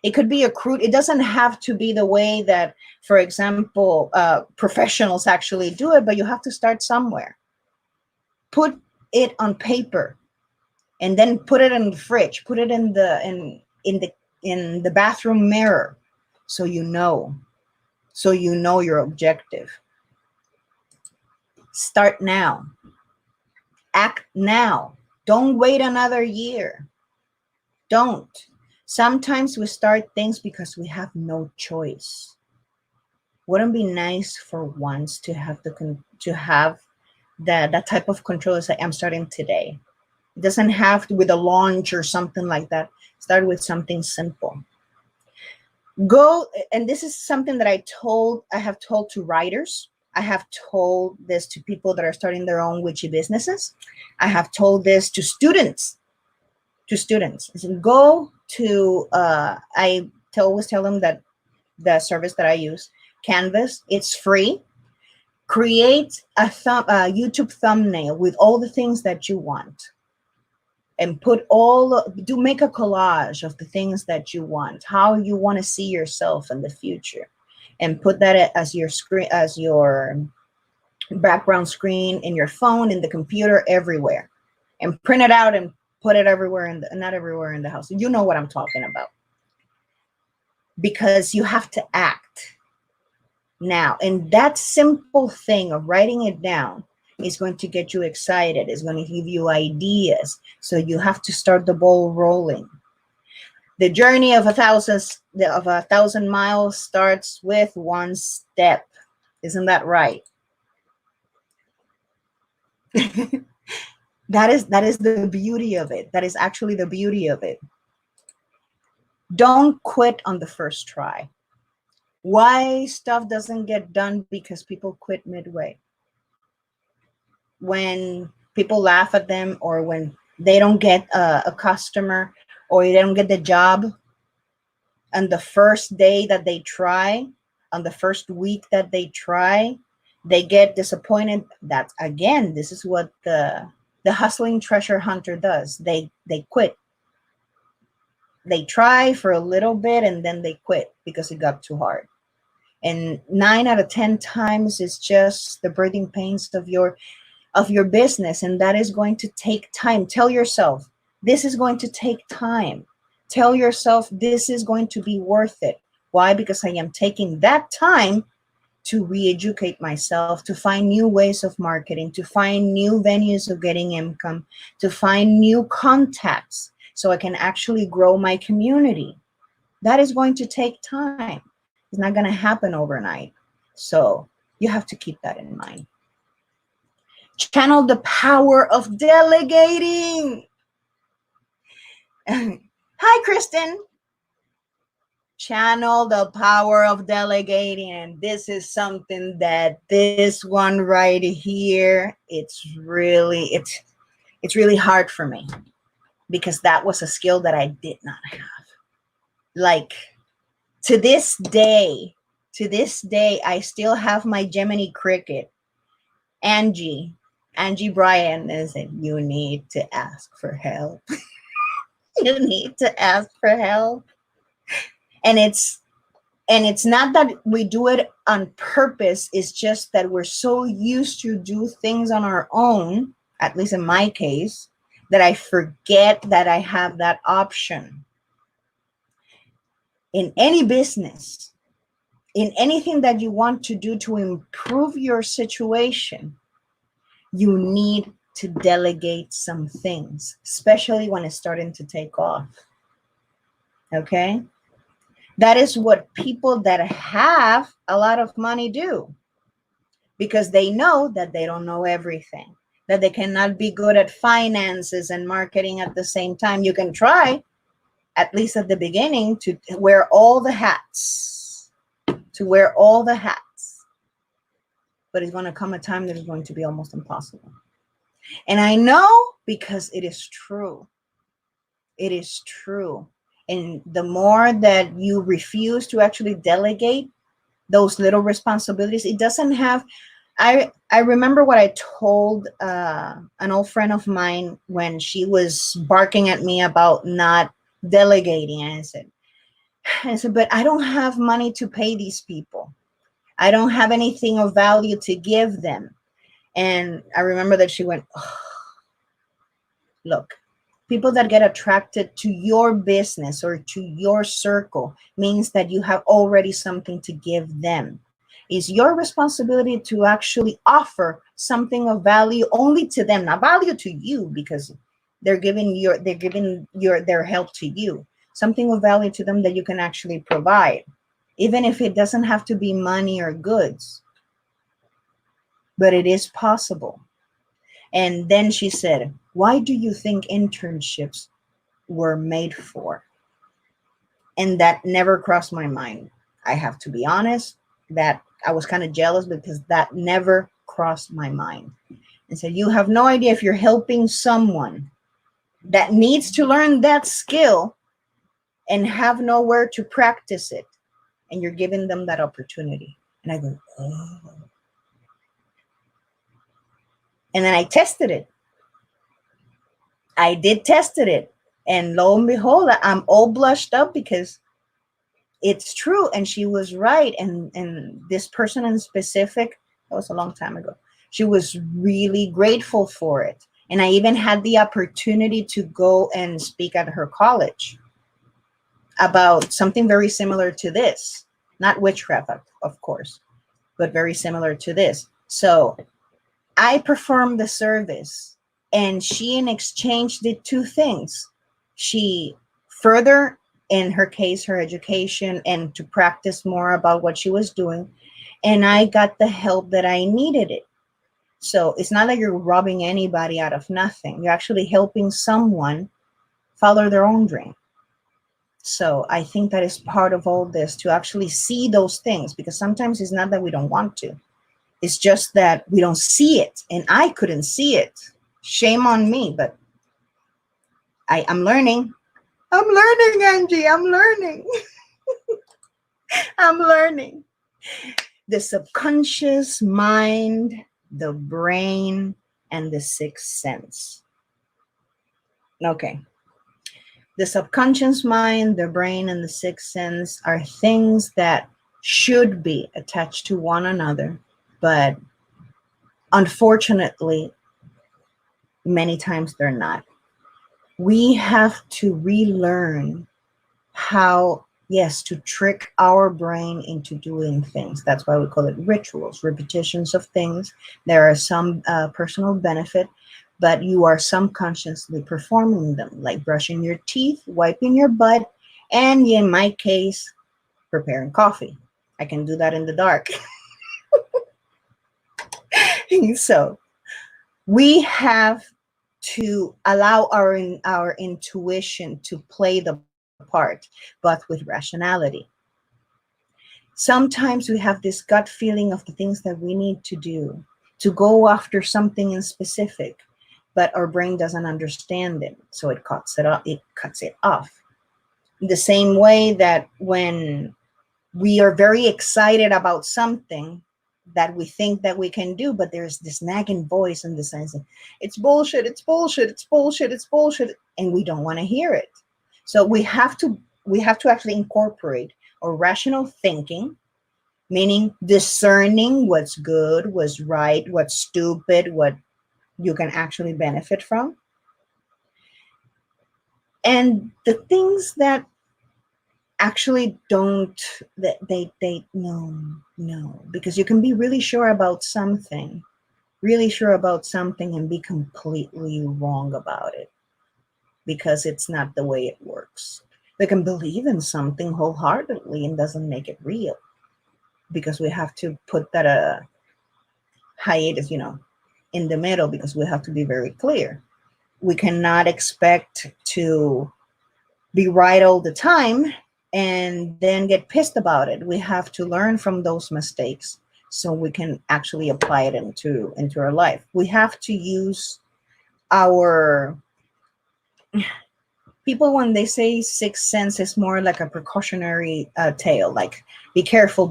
It could be a crude, it doesn't have to be the way that, for example, professionals actually do it, but you have to start somewhere. Put it on paper and then put it in the fridge, put it in the bathroom mirror so you know your objective. Start now. Act now. Don't wait another year. Don't. Sometimes we start things because we have no choice. Wouldn't it be nice for once to have that type of control? It's like, I'm starting today. It doesn't have to with a launch or something like that. Start with something simple. Go, and this is something that I have told to writers. I have told this to people that are starting their own witchy businesses. I have told this to students. So go to, always tell them that the service that I use, Canvas, it's free. Create a YouTube thumbnail with all the things that you want, and make a collage of the things that you want, how you want to see yourself in the future, and put that as your screen, as your background screen in your phone, in the computer, everywhere, and print it out and put it everywhere, not everywhere in the house. You know what I'm talking about, because you have to act now. And that simple thing of writing it down is going to get you excited. It's going to give you ideas. So you have to start the ball rolling. The journey of 1,000 miles starts with one step. Isn't that right? That is the beauty of it. That is actually the beauty of it. Don't quit on the first try. Why stuff doesn't get done? Because people quit midway. When people laugh at them, or when they don't get a customer, or they don't get the job on the first day that they try, on the first week that they try, they get disappointed. That's, again, this is what the hustling treasure hunter does. They quit. They try for a little bit and then they quit because it got too hard. And 9 out of 10 times is just the birthing pains of your business, and that is going to take time. Tell yourself, this is going to take time. Tell yourself, this is going to be worth it. Why? Because I am taking that time to re-educate myself, to find new ways of marketing, to find new venues of getting income, to find new contacts so I can actually grow my community. That is going to take time. It's not going to happen overnight. So you have to keep that in mind. Channel the power of delegating. Hi, Kristen. Channel the power of delegating. And this is something that this one right here, it's really hard for me, because that was a skill that I did not have. Like, to this day, I still have my Gemini cricket. Angie Bryan is it, you need to ask for help. You need to ask for help. And it's not that we do it on purpose. It's just that we're so used to do things on our own, at least in my case, that I forget that I have that option. In any business, in anything that you want to do to improve your situation, you need to delegate some things, especially when it's starting to take off. Okay? That is what people that have a lot of money do, because they know that they don't know everything, that they cannot be good at finances and marketing at the same time. You can try, at least at the beginning, to wear all the hats, but it's going to come a time that is going to be almost impossible. And I know, because it is true. It is true. And the more that you refuse to actually delegate those little responsibilities, it doesn't have, I remember what I told an old friend of mine when she was barking at me about not delegating. I said, but I don't have money to pay these people. I don't have anything of value to give them. And I remember that she went, oh, look, people that get attracted to your business or to your circle means that you have already something to give them. It's your responsibility to actually offer something of value only to them, not value to you, because they're giving their help to you. Something of value to them that you can actually provide, even if it doesn't have to be money or goods. But it is possible. And then she said, Why do you think internships were made for? And that never crossed my mind. I have to be honest, that I was kind of jealous because that never crossed my mind. And so you have no idea if you're helping someone that needs to learn that skill and have nowhere to practice it, and you're giving them that opportunity. And I go, oh. And then I tested it. I did tested it. And lo and behold, I'm all blushed up because it's true. And she was right. And this person in specific, that was a long time ago, she was really grateful for it. And I even had the opportunity to go and speak at her college about something very similar to this. Not witchcraft, of course, but very similar to this. So I performed the service, and she in exchange did two things. She further, in her case, her education and to practice more about what she was doing. And I got the help that I needed it. So it's not like you're robbing anybody out of nothing. You're actually helping someone follow their own dream. So I think that is part of all this, to actually see those things, because sometimes it's not that we don't want to. It's just that we don't see it, and I couldn't see it. Shame on me, but I'm learning. I'm learning, Angie. I'm learning. I'm learning. The subconscious mind, the brain, and the sixth sense. Okay. The subconscious mind, the brain, and the sixth sense are things that should be attached to one another, but unfortunately, many times they're not. We have to relearn how, yes, to trick our brain into doing things. That's why we call it rituals, repetitions of things. There are some personal benefit, but you are subconsciously performing them, like brushing your teeth, wiping your butt, and in my case, preparing coffee. I can do that in the dark. So we have to allow our intuition to play the part, but with rationality. Sometimes we have this gut feeling of the things that we need to do, to go after something in specific, but our brain doesn't understand it, so it cuts it off. It cuts it off. The same way that when we are very excited about something that we think that we can do, but there's this nagging voice in the sense of, it's bullshit, it's bullshit, it's bullshit, it's bullshit, and we don't want to hear it. So we have to actually incorporate a rational thinking, meaning discerning what's good, what's right, what's stupid, what you can actually benefit from, and the things that actually don't, that they no, because you can be really sure about something and be completely wrong about it because it's not the way it works. They can believe in something wholeheartedly and doesn't make it real, because we have to put that hiatus, in the middle, because we have to be very clear. We cannot expect to be right all the time and then get pissed about it. We have to learn from those mistakes so we can actually apply it into our life. We have to use our people, when they say sixth sense, is more like a precautionary tale, like be careful,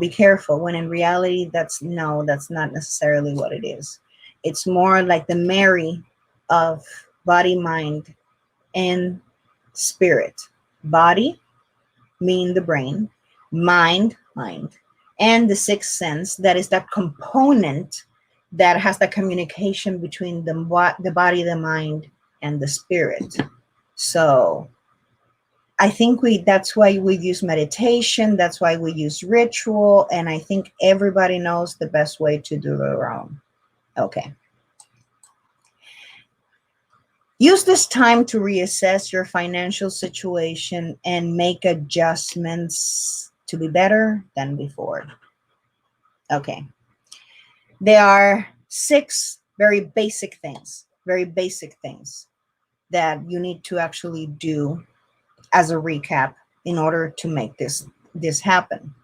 when in reality that's not necessarily what it is. It's more like the marry of body, mind, and spirit. Body, mean the brain, mind, and the sixth sense, that is that component that has the communication between the body, the mind, and the spirit. So I think that's why we use meditation, that's why we use ritual, and I think everybody knows the best way to do their own. Okay. Use this time to reassess your financial situation and make adjustments to be better than before. Okay. There are 6 very basic things that you need to actually do as a recap in order to make this happen.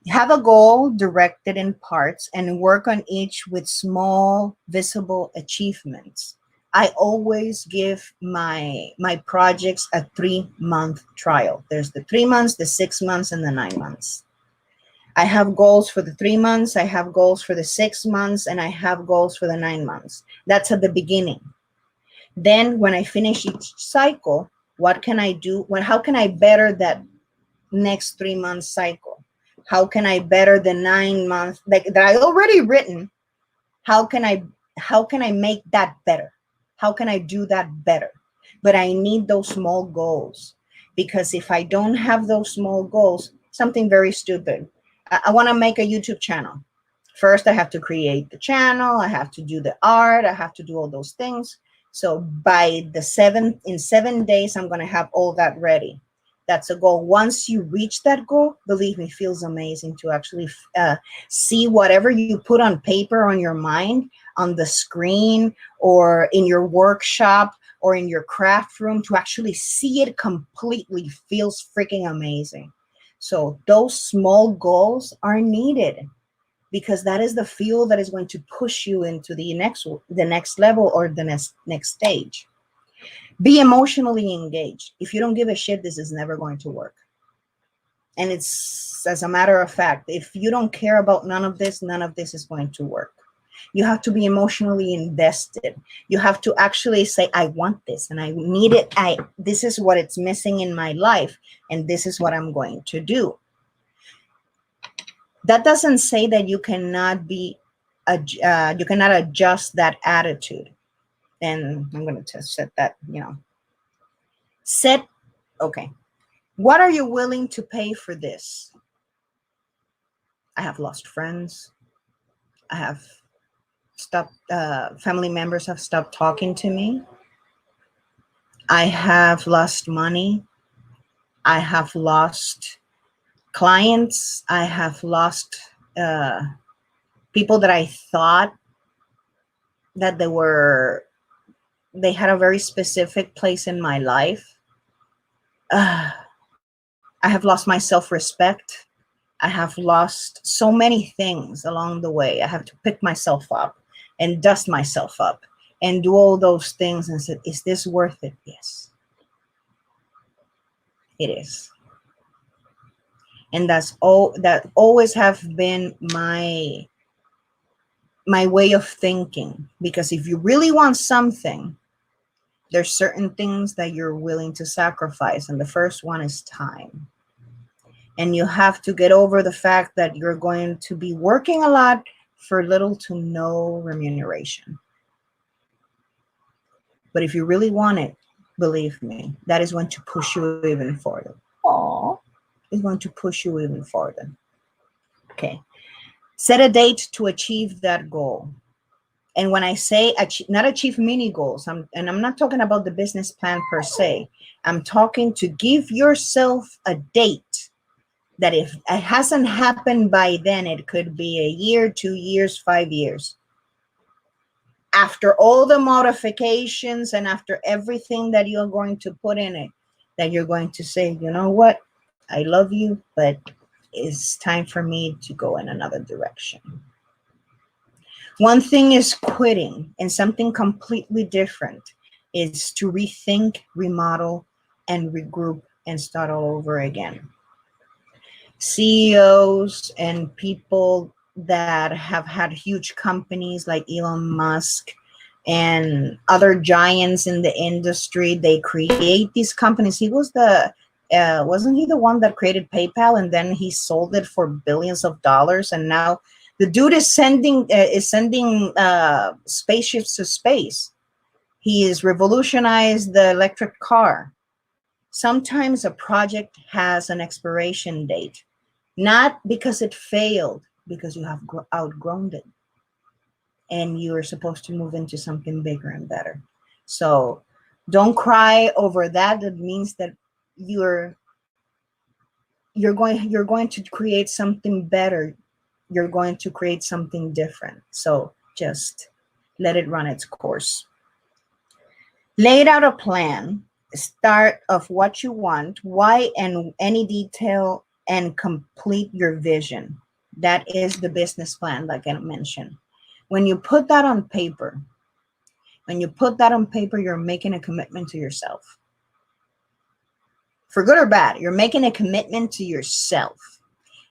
Have a goal directed in parts and work on each with small visible achievements. I always give my projects a 3-month trial. There's the 3 months, the 6 months, and the 9 months. I have goals for the 3 months, I have goals for the 6 months, and I have goals for the 9 months. That's at the beginning. Then when I finish each cycle, what can I do? How can I better that next 3-month cycle? How can I better the 9 months that I already written? How can I make that better? How can I do that better? But I need those small goals, because if I don't have those small goals, something very stupid. I want to make a YouTube channel. First, I have to create the channel. I have to do the art. I have to do all those things. So by in 7 days, I'm going to have all that ready. That's a goal. Once you reach that goal, believe me, it feels amazing to actually see whatever you put on paper, on your mind, on the screen, or in your workshop, or in your craft room, to actually see it completely feels freaking amazing. So those small goals are needed, because that is the fuel that is going to push you into the next level, or the next stage. Be emotionally engaged. If you don't give a shit, this is never going to work. And it's, as a matter of fact, if you don't care about none of this is going to work. You have to be emotionally invested. You have to actually say, I want this and I need it. This is what it's missing in my life, and this is what I'm going to do. That doesn't say that you cannot adjust that attitude. And I'm going to set that, okay. What are you willing to pay for this? I have lost friends. I have stopped, family members have stopped talking to me. I have lost money. I have lost clients. I have lost people that I thought that they had a very specific place in my life. I have lost my self-respect. I have lost so many things along the way. I have to pick myself up and dust myself up and do all those things and say, is this worth it? Yes, it is. And that always have been my way of thinking, because if you really want something, there's certain things that you're willing to sacrifice. And the first one is time. And you have to get over the fact that you're going to be working a lot for little to no remuneration. But if you really want it, believe me, that is going to push you even further. It's going to push you even further. Okay. Set a date to achieve that goal. And when I say not achieve mini goals, I'm not talking about the business plan per se. I'm talking to give yourself a date that if it hasn't happened by then, it could be a year, 2 years, 5 years. After all the modifications and after everything that you're going to put in it, that you're going to say, you know what? I love you, but it's time for me to go in another direction. One thing is quitting, and something completely different is to rethink, remodel, and regroup and start all over again. CEOs and people that have had huge companies like Elon Musk and other giants in the industry, they create these companies. He was wasn't he the one that created PayPal, and then he sold it for billions of dollars, and now the dude is sending spaceships to space. He has revolutionized the electric car. Sometimes a project has an expiration date, not because it failed, because you have outgrown it, and you are supposed to move into something bigger and better. So don't cry over that. That means that you're going to create something better. You're going to create something different. So just let it run its course. Laid out a plan, start of what you want, why, and any detail, and complete your vision. That is the business plan, like I mentioned. When you put that on paper, you're making a commitment to yourself. For good or bad, you're making a commitment to yourself.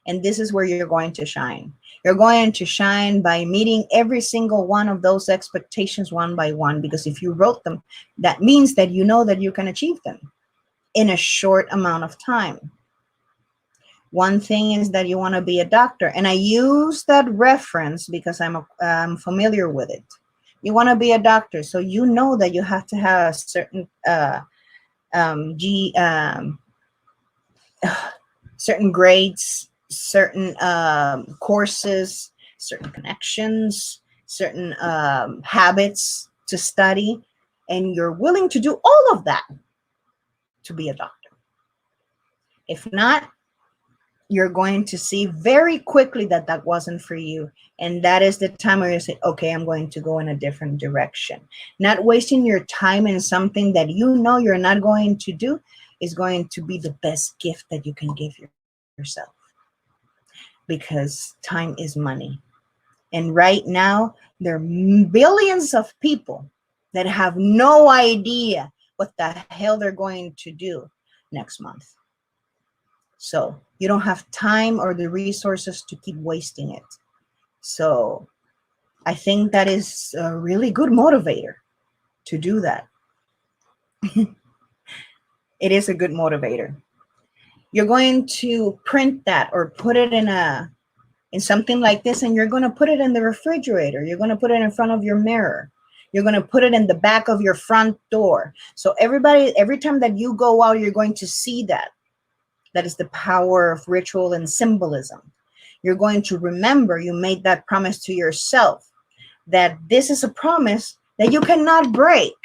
And this is where you're going to shine. You're going to shine by meeting every single one of those expectations one by one, because if you wrote them, that means that you know that you can achieve them in a short amount of time. One thing is that you want to be a doctor, and I use that reference because I'm familiar with it. You want to be a doctor, so you know that you have to have a certain certain grades, certain courses, certain connections, certain habits to study, and you're willing to do all of that to be a doctor. If not, you're going to see very quickly that that wasn't for you. And that is the time where you say, okay, I'm going to go in a different direction. Not wasting your time in something that you know you're not going to do is going to be the best gift that you can give yourself. Because time is money. And right now, there are billions of people that have no idea what the hell they're going to do next month. So you don't have time or the resources to keep wasting it. So I think that is a really good motivator to do that. It is a good motivator. You're going to print that or put it in something like this, and you're going to put it in the refrigerator. You're going to put it in front of your mirror. You're going to put it in the back of your front door. So every time that you go out, you're going to see that. That is the power of ritual and symbolism. You're going to remember you made that promise to yourself, that this is a promise that you cannot break,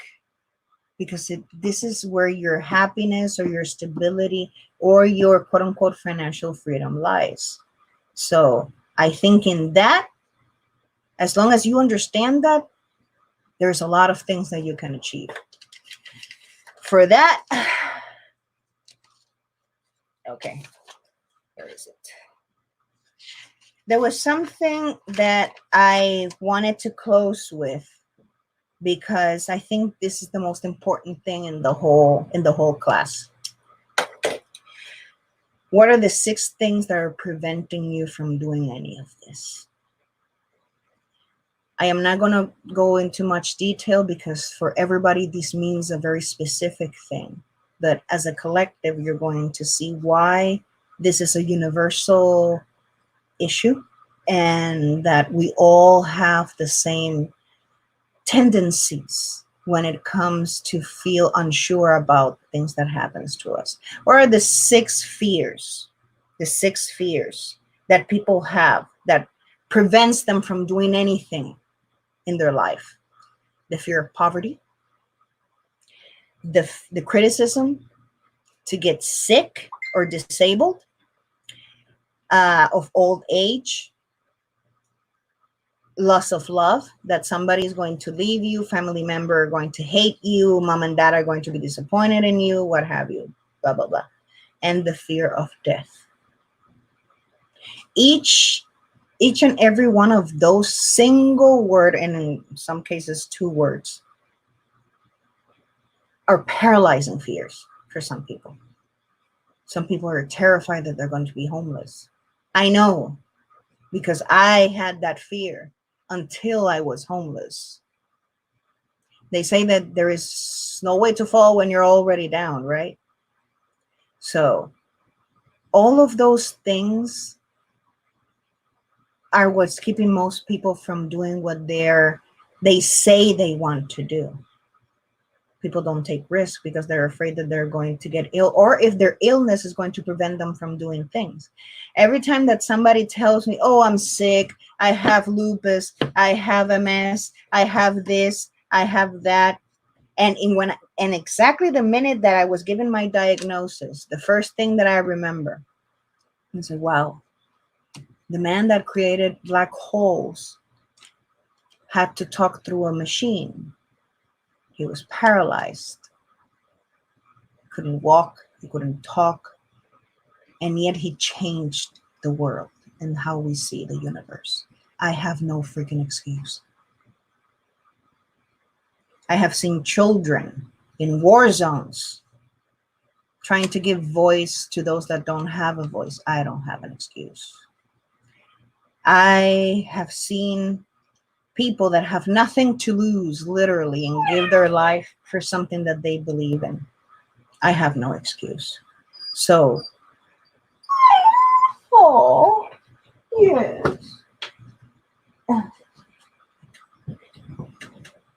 because this is where your happiness or your stability or your quote unquote financial freedom lies. So I think in that, as long as you understand that, there's a lot of things that you can achieve. For that, okay. Where is it? There was something that I wanted to close with, because I think this is the most important thing in the whole class. What are the 6 things that are preventing you from doing any of this? I am not going to go into much detail, because for everybody this means a very specific thing. But as a collective, you're going to see why this is a universal issue, and that we all have the same tendencies when it comes to feel unsure about things that happens to us. What are the 6 fears? The 6 fears that people have that prevents them from doing anything in their life. The fear of poverty, the criticism, to get sick or disabled, of old age, loss of love, that somebody is going to leave you, family member are going to hate you, mom and dad are going to be disappointed in you, what have you, blah, blah, blah. And the fear of death. Each and every one of those single word, and in some cases 2 words, are paralyzing fears for some people. Some people are terrified that they're going to be homeless. I know, because I had that fear until I was homeless. They say that there is no way to fall when you're already down, right? So all of those things are what's keeping most people from doing what they say they want to do. People don't take risks because they're afraid that they're going to get ill, or if their illness is going to prevent them from doing things. Every time that somebody tells me, oh, I'm sick, I have lupus, I have MS, I have this, I have that. And exactly the minute that I was given my diagnosis, the first thing that I remember is, wow, the man that created black holes had to talk through a machine. He was paralyzed. He couldn't walk. He couldn't talk. And yet he changed the world and how we see the universe. I have no freaking excuse. I have seen children in war zones trying to give voice to those that don't have a voice. I don't have an excuse. I have seen people that have nothing to lose, literally, and give their life for something that they believe in. I have no excuse. So, oh, yes.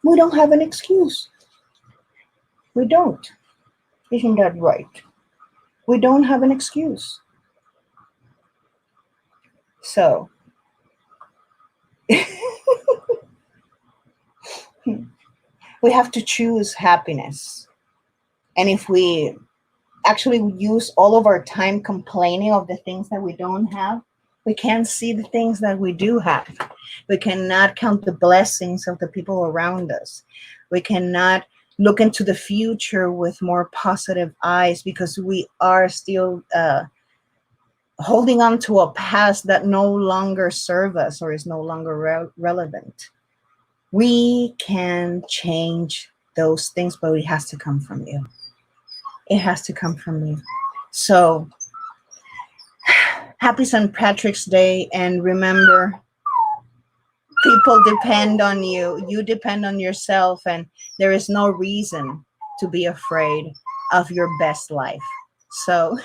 We don't have an excuse. We don't. Isn't that right? We don't have an excuse. So, we have to choose happiness. And if we actually use all of our time complaining of the things that we don't have, we can't see the things that we do have. We cannot count the blessings of the people around us. We cannot look into the future with more positive eyes because we are still holding on to a past that no longer serves us or is no longer relevant. We can change those things, but it has to come from you. It has to come from you. So, happy St. Patrick's Day, and remember, people depend on you. You depend on yourself, and there is no reason to be afraid of your best life. So,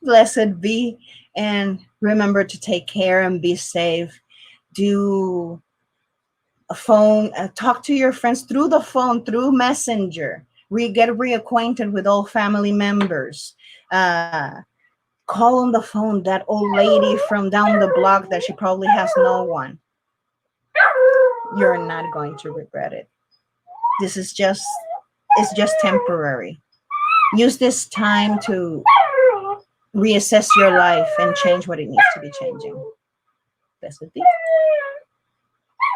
blessed be, and remember to take care and be safe. Do a phone, talk to your friends through the phone, through Messenger. Get reacquainted with all family members. Call on the phone that old lady from down the block that she probably has no one. You're not going to regret it. This is just, it's just temporary. Use this time to reassess your life and change what it needs to be changing. Blessed be.